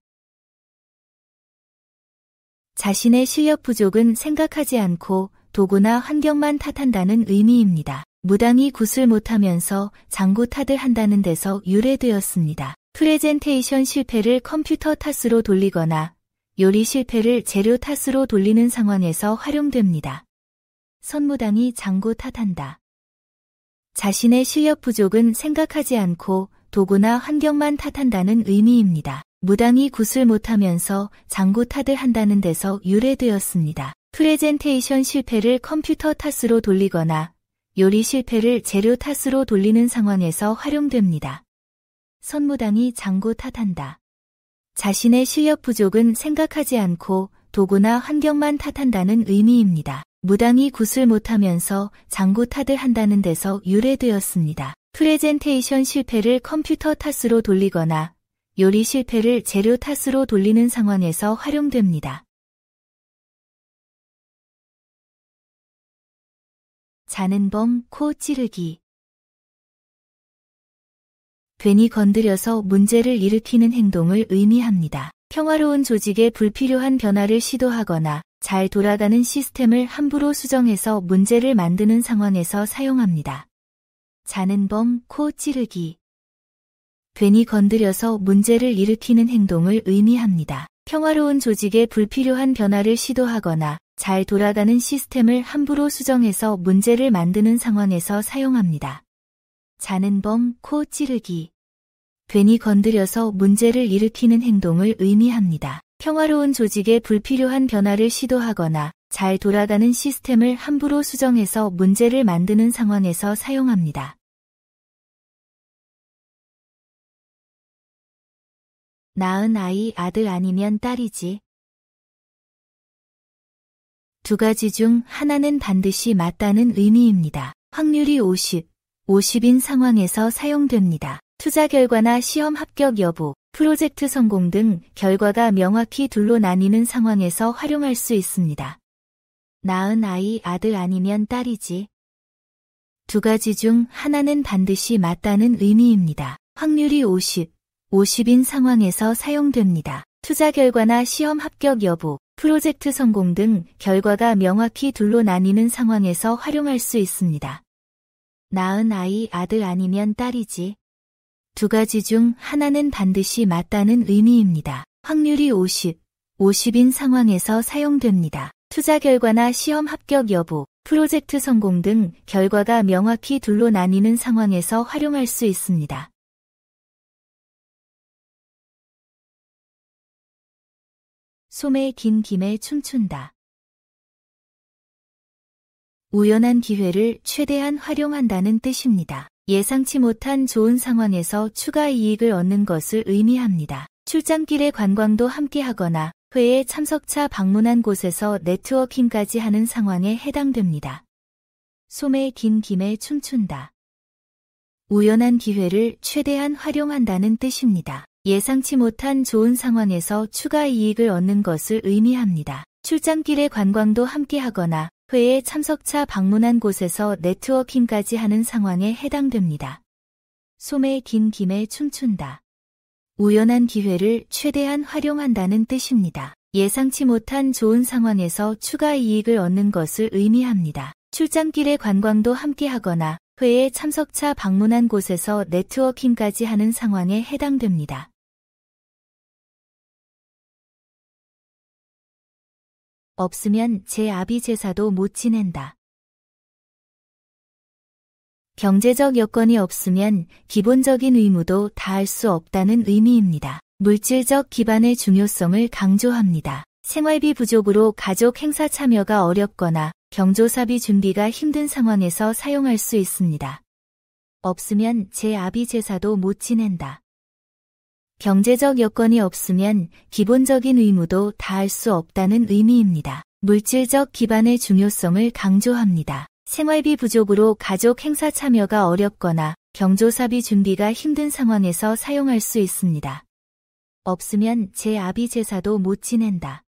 자신의 실력 부족은 생각하지 않고 도구나 환경만 탓한다는 의미입니다. 무당이 굿을 못하면서 장고 탓을 한다는 데서 유래되었습니다. 프레젠테이션 실패를 컴퓨터 탓으로 돌리거나 요리 실패를 재료 탓으로 돌리는 상황에서 활용됩니다. 선무당이 장고 탓한다. 자신의 실력 부족은 생각하지 않고 도구나 환경만 탓한다는 의미입니다. 무당이 굿을 못하면서 장고 탓을 한다는 데서 유래되었습니다. 프레젠테이션 실패를 컴퓨터 탓으로 돌리거나 요리 실패를 재료 탓으로 돌리는 상황에서 활용됩니다. 선무당이 장고 탓한다. 자신의 실력 부족은 생각하지 않고 도구나 환경만 탓한다는 의미입니다. 무당이 굿을 못하면서 장고 탓을 한다는 데서 유래되었습니다. 프레젠테이션 실패를 컴퓨터 탓으로 돌리거나 요리 실패를 재료 탓으로 돌리는 상황에서 활용됩니다. 자는 범 코 찌르기. 괜히 건드려서 문제를 일으키는 행동을 의미합니다. 평화로운 조직에 불필요한 변화를 시도하거나 잘 돌아가는 시스템을 함부로 수정해서 문제를 만드는 상황에서 사용합니다. 자는 범 코 찌르기. 괜히 건드려서 문제를 일으키는 행동을 의미합니다. 평화로운 조직에 불필요한 변화를 시도하거나 잘 돌아가는 시스템을 함부로 수정해서 문제를 만드는 상황에서 사용합니다. 자는 범 코 찌르기. 괜히 건드려서 문제를 일으키는 행동을 의미합니다. 평화로운 조직에 불필요한 변화를 시도하거나 잘 돌아가는 시스템을 함부로 수정해서 문제를 만드는 상황에서 사용합니다. 낳은 아이 아들 아니면 딸이지. 두 가지 중 하나는 반드시 맞다는 의미입니다. 확률이 50인 상황에서 사용됩니다. 투자 결과나 시험 합격 여부, 프로젝트 성공 등 결과가 명확히 둘로 나뉘는 상황에서 활용할 수 있습니다. 낳은 아이 아들 아니면 딸이지. 두 가지 중 하나는 반드시 맞다는 의미입니다. 확률이 50인 상황에서 사용됩니다. 투자 결과나 시험 합격 여부, 프로젝트 성공 등 결과가 명확히 둘로 나뉘는 상황에서 활용할 수 있습니다. 낳은 아이 아들 아니면 딸이지. 두 가지 중 하나는 반드시 맞다는 의미입니다. 확률이 50인 상황에서 사용됩니다. 투자 결과나 시험 합격 여부, 프로젝트 성공 등 결과가 명확히 둘로 나뉘는 상황에서 활용할 수 있습니다. 소매 긴 김에 춤춘다. 우연한 기회를 최대한 활용한다는 뜻입니다. 예상치 못한 좋은 상황에서 추가 이익을 얻는 것을 의미합니다. 출장길에 관광도 함께 하거나 회에 참석차 방문한 곳에서 네트워킹까지 하는 상황에 해당됩니다. 소매 긴 김에 춤춘다. 우연한 기회를 최대한 활용한다는 뜻입니다. 예상치 못한 좋은 상황에서 추가 이익을 얻는 것을 의미합니다. 출장길에 관광도 함께 하거나 회에 참석차 방문한 곳에서 네트워킹까지 하는 상황에 해당됩니다. 소매 긴 김에 춤춘다. 우연한 기회를 최대한 활용한다는 뜻입니다. 예상치 못한 좋은 상황에서 추가 이익을 얻는 것을 의미합니다. 출장길에 관광도 함께 하거나 회에 참석차 방문한 곳에서 네트워킹까지 하는 상황에 해당됩니다. 없으면 제 아비 제사도 못 지낸다. 경제적 여건이 없으면 기본적인 의무도 다할 수 없다는 의미입니다. 물질적 기반의 중요성을 강조합니다. 생활비 부족으로 가족 행사 참여가 어렵거나 경조사비 준비가 힘든 상황에서 사용할 수 있습니다. 없으면 제 아비 제사도 못 지낸다. 경제적 여건이 없으면 기본적인 의무도 다할 수 없다는 의미입니다. 물질적 기반의 중요성을 강조합니다. 생활비 부족으로 가족 행사 참여가 어렵거나 경조사비 준비가 힘든 상황에서 사용할 수 있습니다. 없으면 제 아비 제사도 못 지낸다.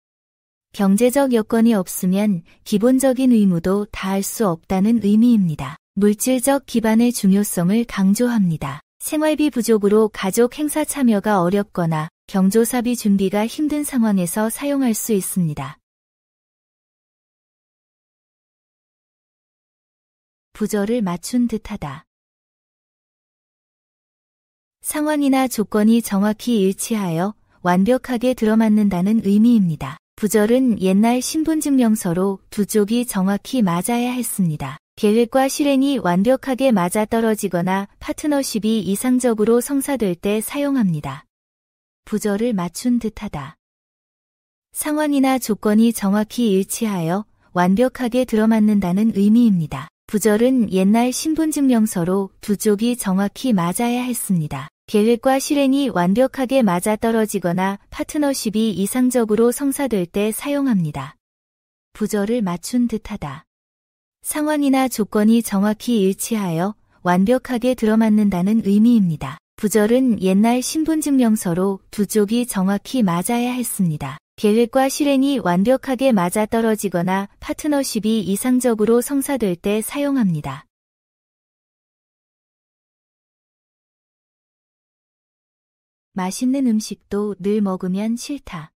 경제적 여건이 없으면 기본적인 의무도 다할 수 없다는 의미입니다. 물질적 기반의 중요성을 강조합니다. 생활비 부족으로 가족 행사 참여가 어렵거나 경조사비 준비가 힘든 상황에서 사용할 수 있습니다. 부절을 맞춘 듯하다. 상황이나 조건이 정확히 일치하여 완벽하게 들어맞는다는 의미입니다. 부절은 옛날 신분증명서로 두 쪽이 정확히 맞아야 했습니다. 계획과 실행이 완벽하게 맞아떨어지거나 파트너십이 이상적으로 성사될 때 사용합니다. 부절을 맞춘 듯하다. 상황이나 조건이 정확히 일치하여 완벽하게 들어맞는다는 의미입니다. 부절은 옛날 신분증명서로 두 쪽이 정확히 맞아야 했습니다. 계획과 실행이 완벽하게 맞아떨어지거나 파트너십이 이상적으로 성사될 때 사용합니다. 부절을 맞춘 듯하다. 상황이나 조건이 정확히 일치하여 완벽하게 들어맞는다는 의미입니다. 부절은 옛날 신분증명서로 두 쪽이 정확히 맞아야 했습니다. 계획과 실행이 완벽하게 맞아떨어지거나 파트너십이 이상적으로 성사될 때 사용합니다. 맛있는 음식도 늘 먹으면 싫다.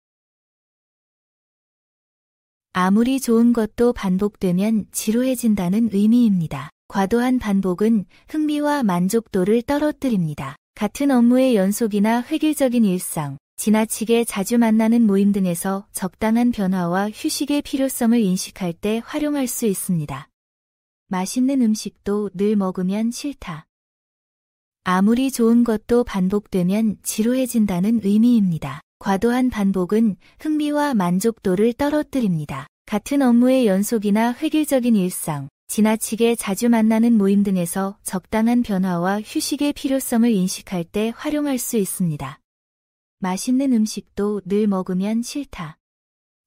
아무리 좋은 것도 반복되면 지루해진다는 의미입니다. 과도한 반복은 흥미와 만족도를 떨어뜨립니다. 같은 업무의 연속이나 획일적인 일상, 지나치게 자주 만나는 모임 등에서 적당한 변화와 휴식의 필요성을 인식할 때 활용할 수 있습니다. 맛있는 음식도 늘 먹으면 싫다. 아무리 좋은 것도 반복되면 지루해진다는 의미입니다. 과도한 반복은 흥미와 만족도를 떨어뜨립니다. 같은 업무의 연속이나 획일적인 일상, 지나치게 자주 만나는 모임 등에서 적당한 변화와 휴식의 필요성을 인식할 때 활용할 수 있습니다. 맛있는 음식도 늘 먹으면 싫다.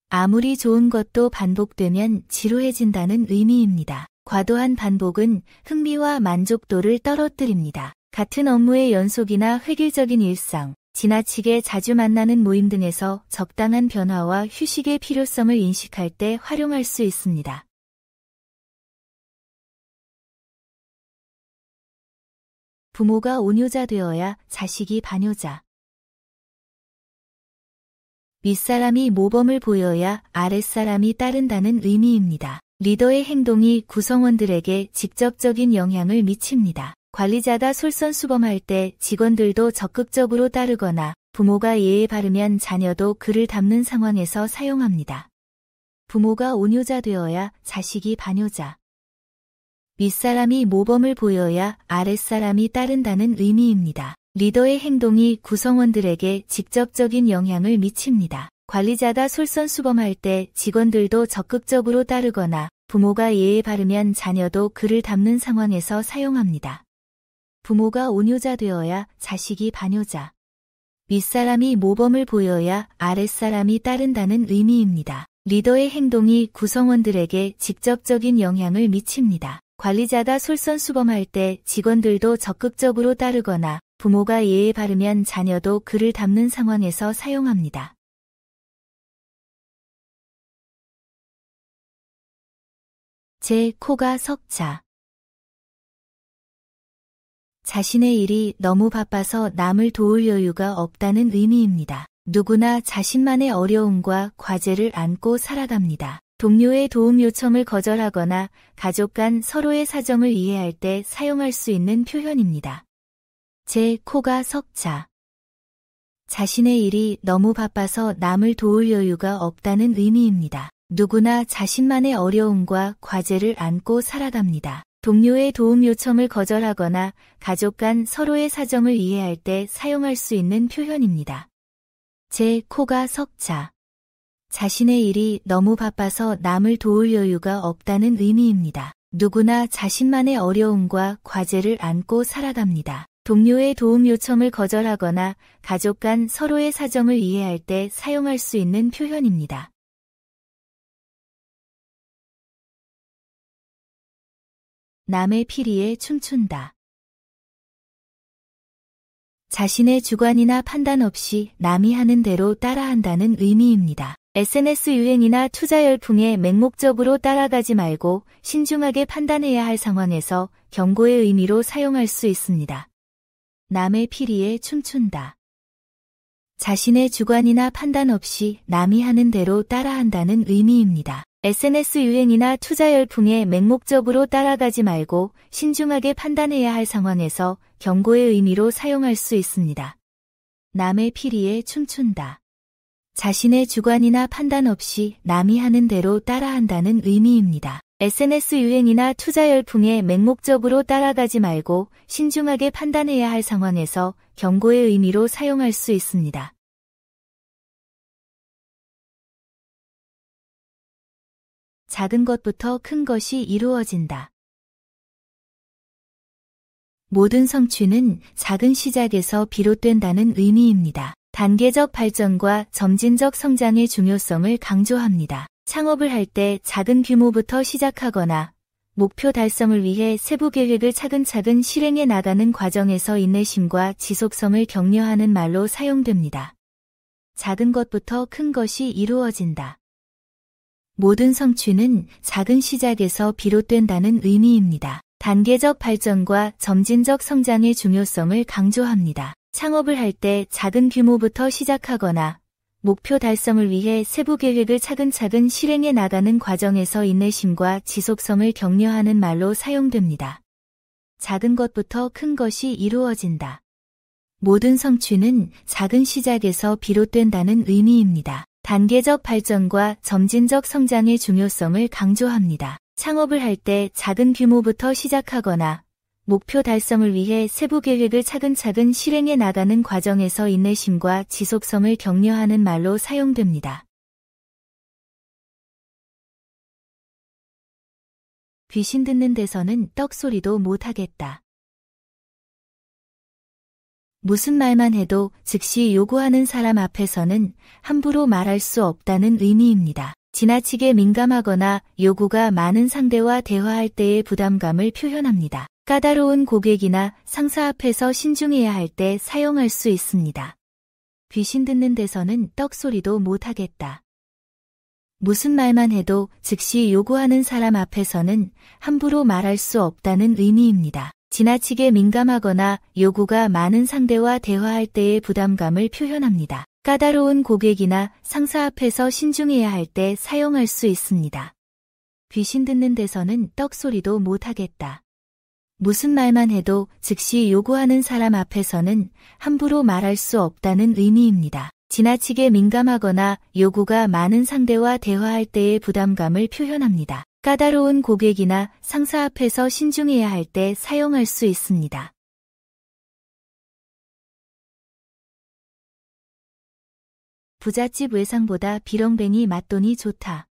아무리 좋은 것도 반복되면 지루해진다는 의미입니다. 과도한 반복은 흥미와 만족도를 떨어뜨립니다. 같은 업무의 연속이나 획일적인 일상, 지나치게 자주 만나는 모임 등에서 적당한 변화와 휴식의 필요성을 인식할 때 활용할 수 있습니다. 부모가 온유자 되어야 자식이 반효자. 윗사람이 모범을 보여야 아랫사람이 따른다는 의미입니다. 리더의 행동이 구성원들에게 직접적인 영향을 미칩니다. 관리자가 솔선수범할 때 직원들도 적극적으로 따르거나 부모가 예에 바르면 자녀도 그를 닮는 상황에서 사용합니다. 부모가 온유자 되어야 자식이 반효자. 윗사람이 모범을 보여야 아랫사람이 따른다는 의미입니다. 리더의 행동이 구성원들에게 직접적인 영향을 미칩니다. 관리자가 솔선수범할 때 직원들도 적극적으로 따르거나 부모가 예에 바르면 자녀도 그를 닮는 상황에서 사용합니다. 부모가 온효자 되어야 자식이 반효자. 윗사람이 모범을 보여야 아랫사람이 따른다는 의미입니다. 리더의 행동이 구성원들에게 직접적인 영향을 미칩니다. 관리자가 솔선수범할 때 직원들도 적극적으로 따르거나 부모가 예에 바르면 자녀도 그를 닮는 상황에서 사용합니다. 제 코가 석자. 자신의 일이 너무 바빠서 남을 도울 여유가 없다는 의미입니다. 누구나 자신만의 어려움과 과제를 안고 살아갑니다. 동료의 도움 요청을 거절하거나 가족 간 서로의 사정을 이해할 때 사용할 수 있는 표현입니다. 제 코가 석자. 자신의 일이 너무 바빠서 남을 도울 여유가 없다는 의미입니다. 누구나 자신만의 어려움과 과제를 안고 살아갑니다. 동료의 도움 요청을 거절하거나 가족 간 서로의 사정을 이해할 때 사용할 수 있는 표현입니다. 제 코가 석자. 자신의 일이 너무 바빠서 남을 도울 여유가 없다는 의미입니다. 누구나 자신만의 어려움과 과제를 안고 살아갑니다. 동료의 도움 요청을 거절하거나 가족 간 서로의 사정을 이해할 때 사용할 수 있는 표현입니다. 남의 피리에 춤춘다. 자신의 주관이나 판단 없이 남이 하는 대로 따라한다는 의미입니다. SNS 유행이나 투자 열풍에 맹목적으로 따라가지 말고 신중하게 판단해야 할 상황에서 경고의 의미로 사용할 수 있습니다. 남의 피리에 춤춘다. 자신의 주관이나 판단 없이 남이 하는 대로 따라한다는 의미입니다. SNS 유행이나 투자 열풍에 맹목적으로 따라가지 말고 신중하게 판단해야 할 상황에서 경고의 의미로 사용할 수 있습니다. 남의 피리에 춤춘다. 자신의 주관이나 판단 없이 남이 하는 대로 따라한다는 의미입니다. SNS 유행이나 투자 열풍에 맹목적으로 따라가지 말고 신중하게 판단해야 할 상황에서 경고의 의미로 사용할 수 있습니다. 작은 것부터 큰 것이 이루어진다. 모든 성취는 작은 시작에서 비롯된다는 의미입니다. 단계적 발전과 점진적 성장의 중요성을 강조합니다. 창업을 할 때 작은 규모부터 시작하거나 목표 달성을 위해 세부 계획을 차근차근 실행해 나가는 과정에서 인내심과 지속성을 격려하는 말로 사용됩니다. 작은 것부터 큰 것이 이루어진다. 모든 성취는 작은 시작에서 비롯된다는 의미입니다. 단계적 발전과 점진적 성장의 중요성을 강조합니다. 창업을 할 때 작은 규모부터 시작하거나 목표 달성을 위해 세부 계획을 차근차근 실행해 나가는 과정에서 인내심과 지속성을 격려하는 말로 사용됩니다. 작은 것부터 큰 것이 이루어진다. 모든 성취는 작은 시작에서 비롯된다는 의미입니다. 단계적 발전과 점진적 성장의 중요성을 강조합니다. 창업을 할 때 작은 규모부터 시작하거나 목표 달성을 위해 세부 계획을 차근차근 실행해 나가는 과정에서 인내심과 지속성을 격려하는 말로 사용됩니다. 귀신 듣는 데서는 떡소리도 못하겠다. 무슨 말만 해도 즉시 요구하는 사람 앞에서는 함부로 말할 수 없다는 의미입니다. 지나치게 민감하거나 요구가 많은 상대와 대화할 때의 부담감을 표현합니다. 까다로운 고객이나 상사 앞에서 신중해야 할 때 사용할 수 있습니다. 귀신 듣는 데서는 떡소리도 못하겠다. 무슨 말만 해도 즉시 요구하는 사람 앞에서는 함부로 말할 수 없다는 의미입니다. 지나치게 민감하거나 요구가 많은 상대와 대화할 때의 부담감을 표현합니다. 까다로운 고객이나 상사 앞에서 신중해야 할 때 사용할 수 있습니다. 귀신 듣는 데서는 떡소리도 못하겠다. 무슨 말만 해도 즉시 요구하는 사람 앞에서는 함부로 말할 수 없다는 의미입니다. 지나치게 민감하거나 요구가 많은 상대와 대화할 때의 부담감을 표현합니다. 까다로운 고객이나 상사 앞에서 신중해야 할 때 사용할 수 있습니다. 부잣집 외상보다 비렁뱅이 맞돈이 좋다.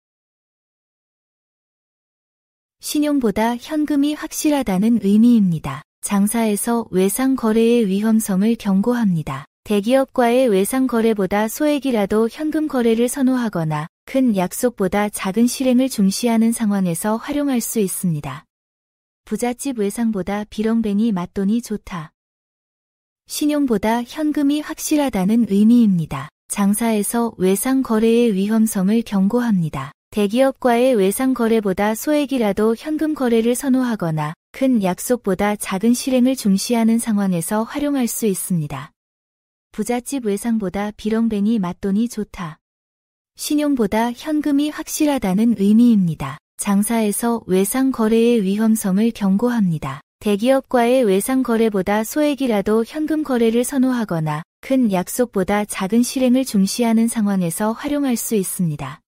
신용보다 현금이 확실하다는 의미입니다. 장사에서 외상 거래의 위험성을 경고합니다. 대기업과의 외상 거래보다 소액이라도 현금 거래를 선호하거나 큰 약속보다 작은 실행을 중시하는 상황에서 활용할 수 있습니다. 부잣집 외상보다 비렁뱅이 맞돈이 좋다. 신용보다 현금이 확실하다는 의미입니다. 장사에서 외상 거래의 위험성을 경고합니다. 대기업과의 외상 거래보다 소액이라도 현금 거래를 선호하거나 큰 약속보다 작은 실행을 중시하는 상황에서 활용할 수 있습니다. 부잣집 외상보다 비렁뱅이 맞돈이 좋다. 신용보다 현금이 확실하다는 의미입니다. 장사에서 외상 거래의 위험성을 경고합니다. 대기업과의 외상 거래보다 소액이라도 현금 거래를 선호하거나 큰 약속보다 작은 실행을 중시하는 상황에서 활용할 수 있습니다.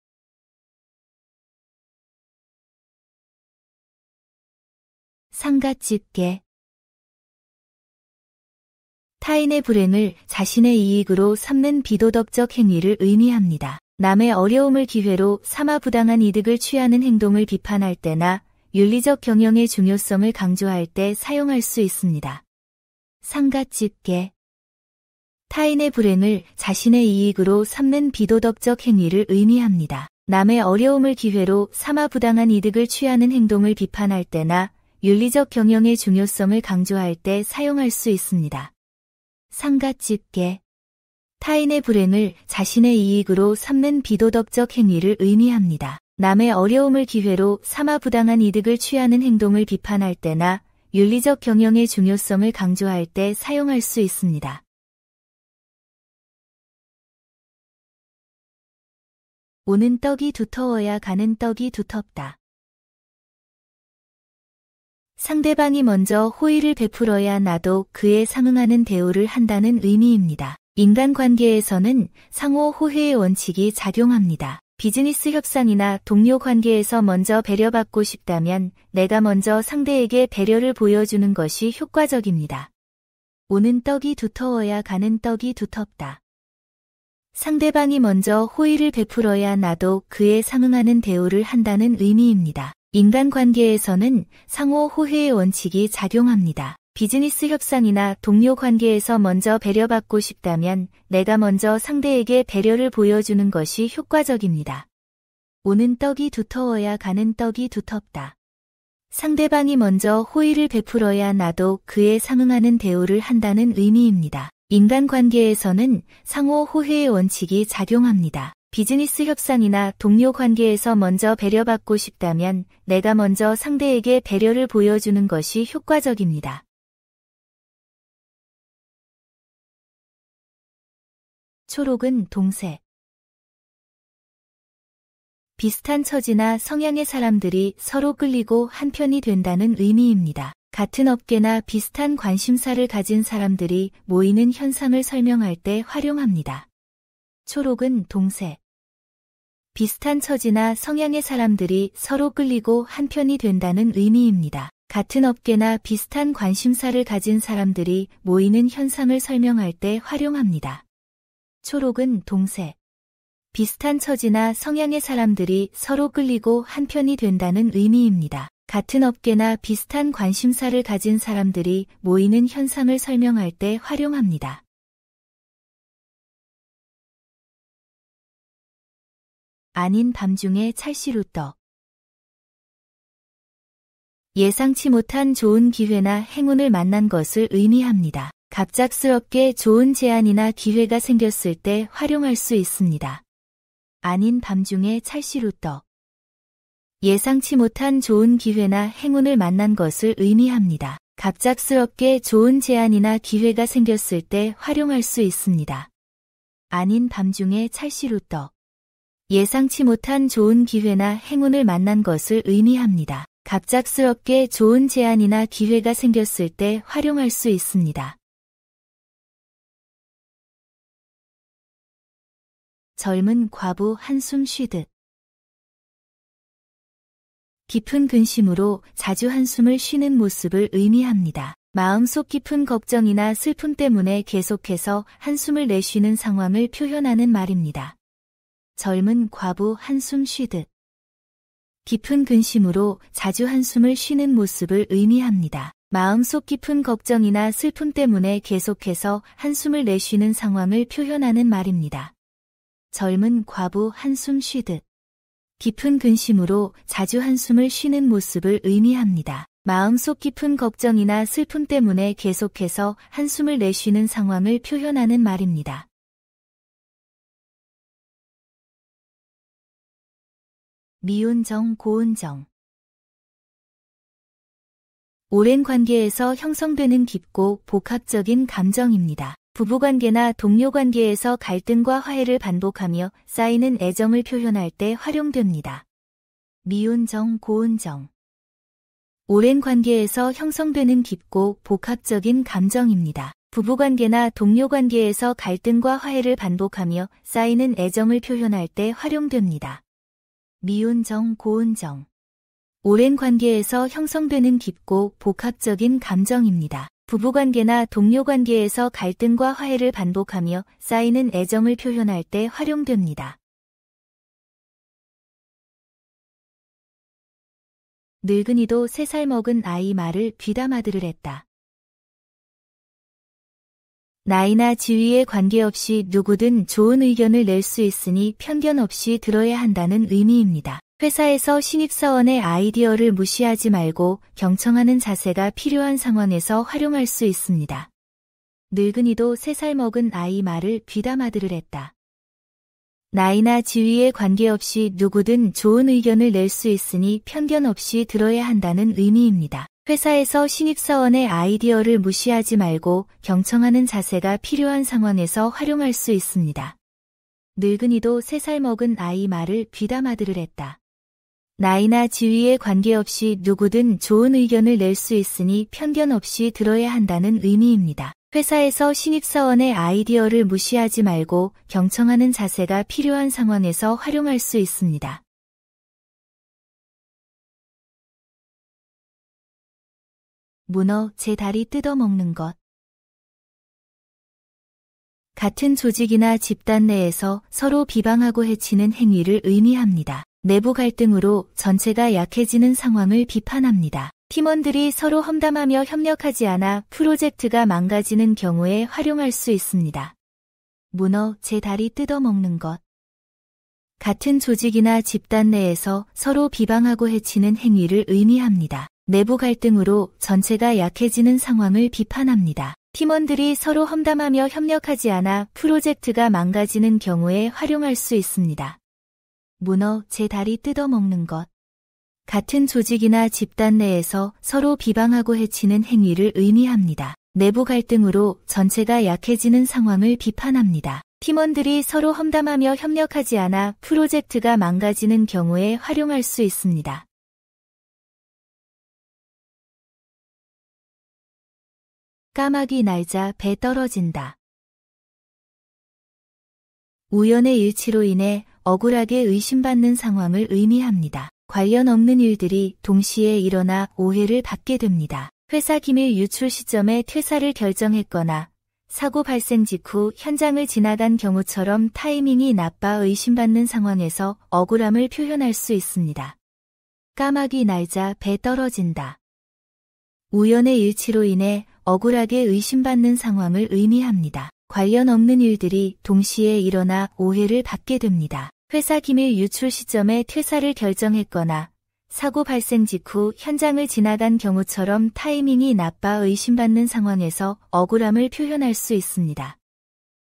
상가집게. 타인의 불행을 자신의 이익으로 삼는 비도덕적 행위를 의미합니다. 남의 어려움을 기회로 삼아 부당한 이득을 취하는 행동을 비판할 때나 윤리적 경영의 중요성을 강조할 때 사용할 수 있습니다. 상가집게. 타인의 불행을 자신의 이익으로 삼는 비도덕적 행위를 의미합니다. 남의 어려움을 기회로 삼아 부당한 이득을 취하는 행동을 비판할 때나 윤리적 경영의 중요성을 강조할 때 사용할 수 있습니다. 상가집게. 타인의 불행을 자신의 이익으로 삼는 비도덕적 행위를 의미합니다. 남의 어려움을 기회로 삼아 부당한 이득을 취하는 행동을 비판할 때나 윤리적 경영의 중요성을 강조할 때 사용할 수 있습니다. 오는 떡이 두터워야 가는 떡이 두텁다. 상대방이 먼저 호의를 베풀어야 나도 그에 상응하는 대우를 한다는 의미입니다. 인간관계에서는 상호 호혜의 원칙이 작용합니다. 비즈니스 협상이나 동료 관계에서 먼저 배려받고 싶다면 내가 먼저 상대에게 배려를 보여주는 것이 효과적입니다. 오는 떡이 두터워야 가는 떡이 두텁다. 상대방이 먼저 호의를 베풀어야 나도 그에 상응하는 대우를 한다는 의미입니다. 인간관계에서는 상호 호혜의 원칙이 작용합니다. 비즈니스 협상이나 동료 관계에서 먼저 배려받고 싶다면 내가 먼저 상대에게 배려를 보여주는 것이 효과적입니다. 오는 떡이 두터워야 가는 떡이 두텁다. 상대방이 먼저 호의를 베풀어야 나도 그에 상응하는 대우를 한다는 의미입니다. 인간관계에서는 상호 호혜의 원칙이 작용합니다. 비즈니스 협상이나 동료 관계에서 먼저 배려받고 싶다면 내가 먼저 상대에게 배려를 보여주는 것이 효과적입니다. 초록은 동색. 비슷한 처지나 성향의 사람들이 서로 끌리고 한편이 된다는 의미입니다. 같은 업계나 비슷한 관심사를 가진 사람들이 모이는 현상을 설명할 때 활용합니다. 초록은 동색. 비슷한 처지나 성향의 사람들이 서로 끌리고 한편이 된다는 의미입니다. 같은 업계나 비슷한 관심사를 가진 사람들이 모이는 현상을 설명할 때 활용합니다. 초록은 동색. 비슷한 처지나 성향의 사람들이 서로 끌리고 한편이 된다는 의미입니다. 같은 업계나 비슷한 관심사를 가진 사람들이 모이는 현상을 설명할 때 활용합니다. 아닌 밤중에 찰씨루떡. 예상치 못한 좋은 기회나 행운을 만난 것을 의미합니다. 갑작스럽게 좋은 제안이나 기회가 생겼을 때 활용할 수 있습니다. 아닌 밤중에 찰씨루떡. 예상치 못한 좋은 기회나 행운을 만난 것을 의미합니다. 갑작스럽게 좋은 제안이나 기회가 생겼을 때 활용할 수 있습니다. 아닌 밤중에 찰씨루떡. 예상치 못한 좋은 기회나 행운을 만난 것을 의미합니다. 갑작스럽게 좋은 제안이나 기회가 생겼을 때 활용할 수 있습니다. 젊은 과부 한숨 쉬듯. 깊은 근심으로 자주 한숨을 쉬는 모습을 의미합니다. 마음속 깊은 걱정이나 슬픔 때문에 계속해서 한숨을 내쉬는 상황을 표현하는 말입니다. 젊은 과부 한숨 쉬듯. 깊은 근심으로 자주 한숨을 쉬는 모습을 의미합니다. 마음속 깊은 걱정이나 슬픔 때문에 계속해서 한숨을 내쉬는 상황을 표현하는 말입니다. 젊은 과부 한숨 쉬듯. 깊은 근심으로 자주 한숨을 쉬는 모습을 의미합니다. 마음속 깊은 걱정이나 슬픔 때문에 계속해서 한숨을 내쉬는 상황을 표현하는 말입니다. 미운정, 고운정. 오랜 관계에서 형성되는 깊고 복합적인 감정입니다. 부부관계나 동료관계에서 갈등과 화해를 반복하며 쌓이는 애정을 표현할 때 활용됩니다. 미운정, 고운정. 오랜 관계에서 형성되는 깊고 복합적인 감정입니다. 부부관계나 동료관계에서 갈등과 화해를 반복하며 쌓이는 애정을 표현할 때 활용됩니다. 미운정, 고운정. 오랜 관계에서 형성되는 깊고 복합적인 감정입니다. 부부관계나 동료관계에서 갈등과 화해를 반복하며 쌓이는 애정을 표현할 때 활용됩니다. 늙은이도 3살 먹은 아이 말을 귀담아 들으랬다. 나이나 지위에 관계없이 누구든 좋은 의견을 낼 수 있으니 편견 없이 들어야 한다는 의미입니다. 회사에서 신입사원의 아이디어를 무시하지 말고 경청하는 자세가 필요한 상황에서 활용할 수 있습니다. 늙은이도 3살 먹은 아이 말을 귀담아 들으랬다. 나이나 지위에 관계없이 누구든 좋은 의견을 낼 수 있으니 편견 없이 들어야 한다는 의미입니다. 회사에서 신입사원의 아이디어를 무시하지 말고 경청하는 자세가 필요한 상황에서 활용할 수 있습니다. 늙은이도 3살 먹은 아이 말을 귀담아 들으랬다. 나이나 지위에 관계없이 누구든 좋은 의견을 낼 수 있으니 편견 없이 들어야 한다는 의미입니다. 회사에서 신입사원의 아이디어를 무시하지 말고 경청하는 자세가 필요한 상황에서 활용할 수 있습니다. 문어, 제 다리 뜯어먹는 것. 같은 조직이나 집단 내에서 서로 비방하고 해치는 행위를 의미합니다. 내부 갈등으로 전체가 약해지는 상황을 비판합니다. 팀원들이 서로 험담하며 협력하지 않아 프로젝트가 망가지는 경우에 활용할 수 있습니다. 문어, 제 다리 뜯어먹는 것. 같은 조직이나 집단 내에서 서로 비방하고 해치는 행위를 의미합니다. 내부 갈등으로 전체가 약해지는 상황을 비판합니다. 팀원들이 서로 험담하며 협력하지 않아 프로젝트가 망가지는 경우에 활용할 수 있습니다. 문어, 제 다리 뜯어먹는 것. 같은 조직이나 집단 내에서 서로 비방하고 해치는 행위를 의미합니다. 내부 갈등으로 전체가 약해지는 상황을 비판합니다. 팀원들이 서로 험담하며 협력하지 않아 프로젝트가 망가지는 경우에 활용할 수 있습니다. 까마귀 날자 배 떨어진다. 우연의 일치로 인해 억울하게 의심받는 상황을 의미합니다. 관련 없는 일들이 동시에 일어나 오해를 받게 됩니다. 회사 기밀 유출 시점에 퇴사를 결정했거나 사고 발생 직후 현장을 지나간 경우처럼 타이밍이 나빠 의심받는 상황에서 억울함을 표현할 수 있습니다. 까마귀 날자 배 떨어진다. 우연의 일치로 인해 억울하게 의심받는 상황을 의미합니다. 관련 없는 일들이 동시에 일어나 오해를 받게 됩니다. 회사 기밀 유출 시점에 퇴사를 결정했거나 사고 발생 직후 현장을 지나간 경우처럼 타이밍이 나빠 의심받는 상황에서 억울함을 표현할 수 있습니다.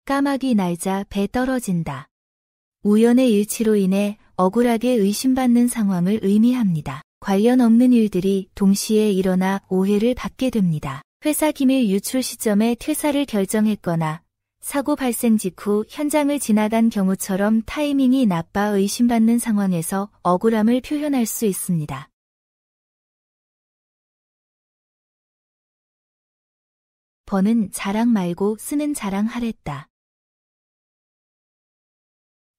까마귀 날자 배 떨어진다. 우연의 일치로 인해 억울하게 의심받는 상황을 의미합니다. 관련 없는 일들이 동시에 일어나 오해를 받게 됩니다. 회사 기밀 유출 시점에 퇴사를 결정했거나 사고 발생 직후 현장을 지나간 경우처럼 타이밍이 나빠 의심받는 상황에서 억울함을 표현할 수 있습니다. 버는 자랑 말고 쓰는 자랑하랬다.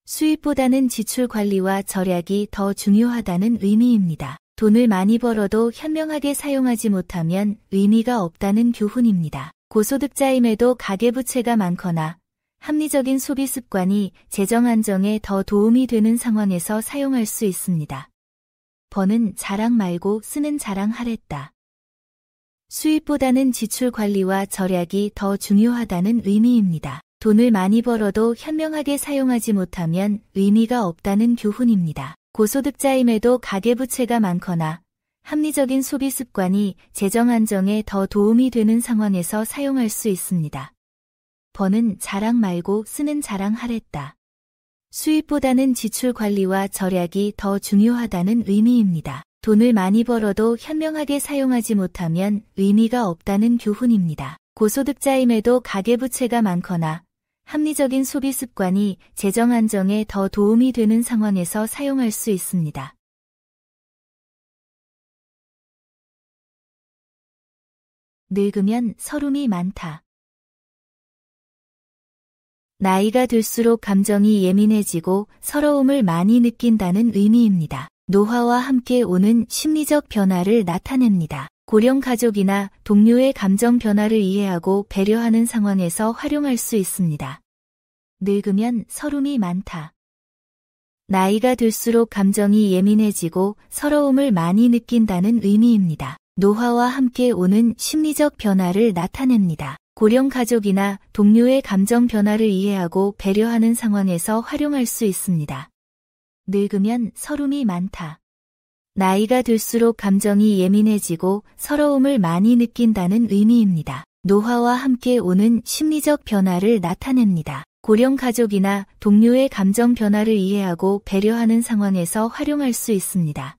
수입보다는 지출 관리와 절약이 더 중요하다는 의미입니다. 돈을 많이 벌어도 현명하게 사용하지 못하면 의미가 없다는 교훈입니다. 고소득자임에도 가계부채가 많거나 합리적인 소비 습관이 재정 안정에 더 도움이 되는 상황에서 사용할 수 있습니다. 버는 자랑 말고 쓰는 자랑하랬다. 수입보다는 지출 관리와 절약이 더 중요하다는 의미입니다. 돈을 많이 벌어도 현명하게 사용하지 못하면 의미가 없다는 교훈입니다. 고소득자임에도 가계부채가 많거나 합리적인 소비 습관이 재정 안정에 더 도움이 되는 상황에서 사용할 수 있습니다. 버는 자랑 말고 쓰는 자랑하랬다. 수입보다는 지출 관리와 절약이 더 중요하다는 의미입니다. 돈을 많이 벌어도 현명하게 사용하지 못하면 의미가 없다는 교훈입니다. 고소득자임에도 가계부채가 많거나 합리적인 소비 습관이 재정 안정에 더 도움이 되는 상황에서 사용할 수 있습니다. 늙으면 서름이 많다. 나이가 들수록 감정이 예민해지고 서러움을 많이 느낀다는 의미입니다. 노화와 함께 오는 심리적 변화를 나타냅니다. 고령 가족이나 동료의 감정 변화를 이해하고 배려하는 상황에서 활용할 수 있습니다. 늙으면 서름이 많다. 나이가 들수록 감정이 예민해지고 서러움을 많이 느낀다는 의미입니다. 노화와 함께 오는 심리적 변화를 나타냅니다. 고령 가족이나 동료의 감정 변화를 이해하고 배려하는 상황에서 활용할 수 있습니다. 늙으면 서름이 많다. 나이가 들수록 감정이 예민해지고 서러움을 많이 느낀다는 의미입니다. 노화와 함께 오는 심리적 변화를 나타냅니다. 고령 가족이나 동료의 감정 변화를 이해하고 배려하는 상황에서 활용할 수 있습니다.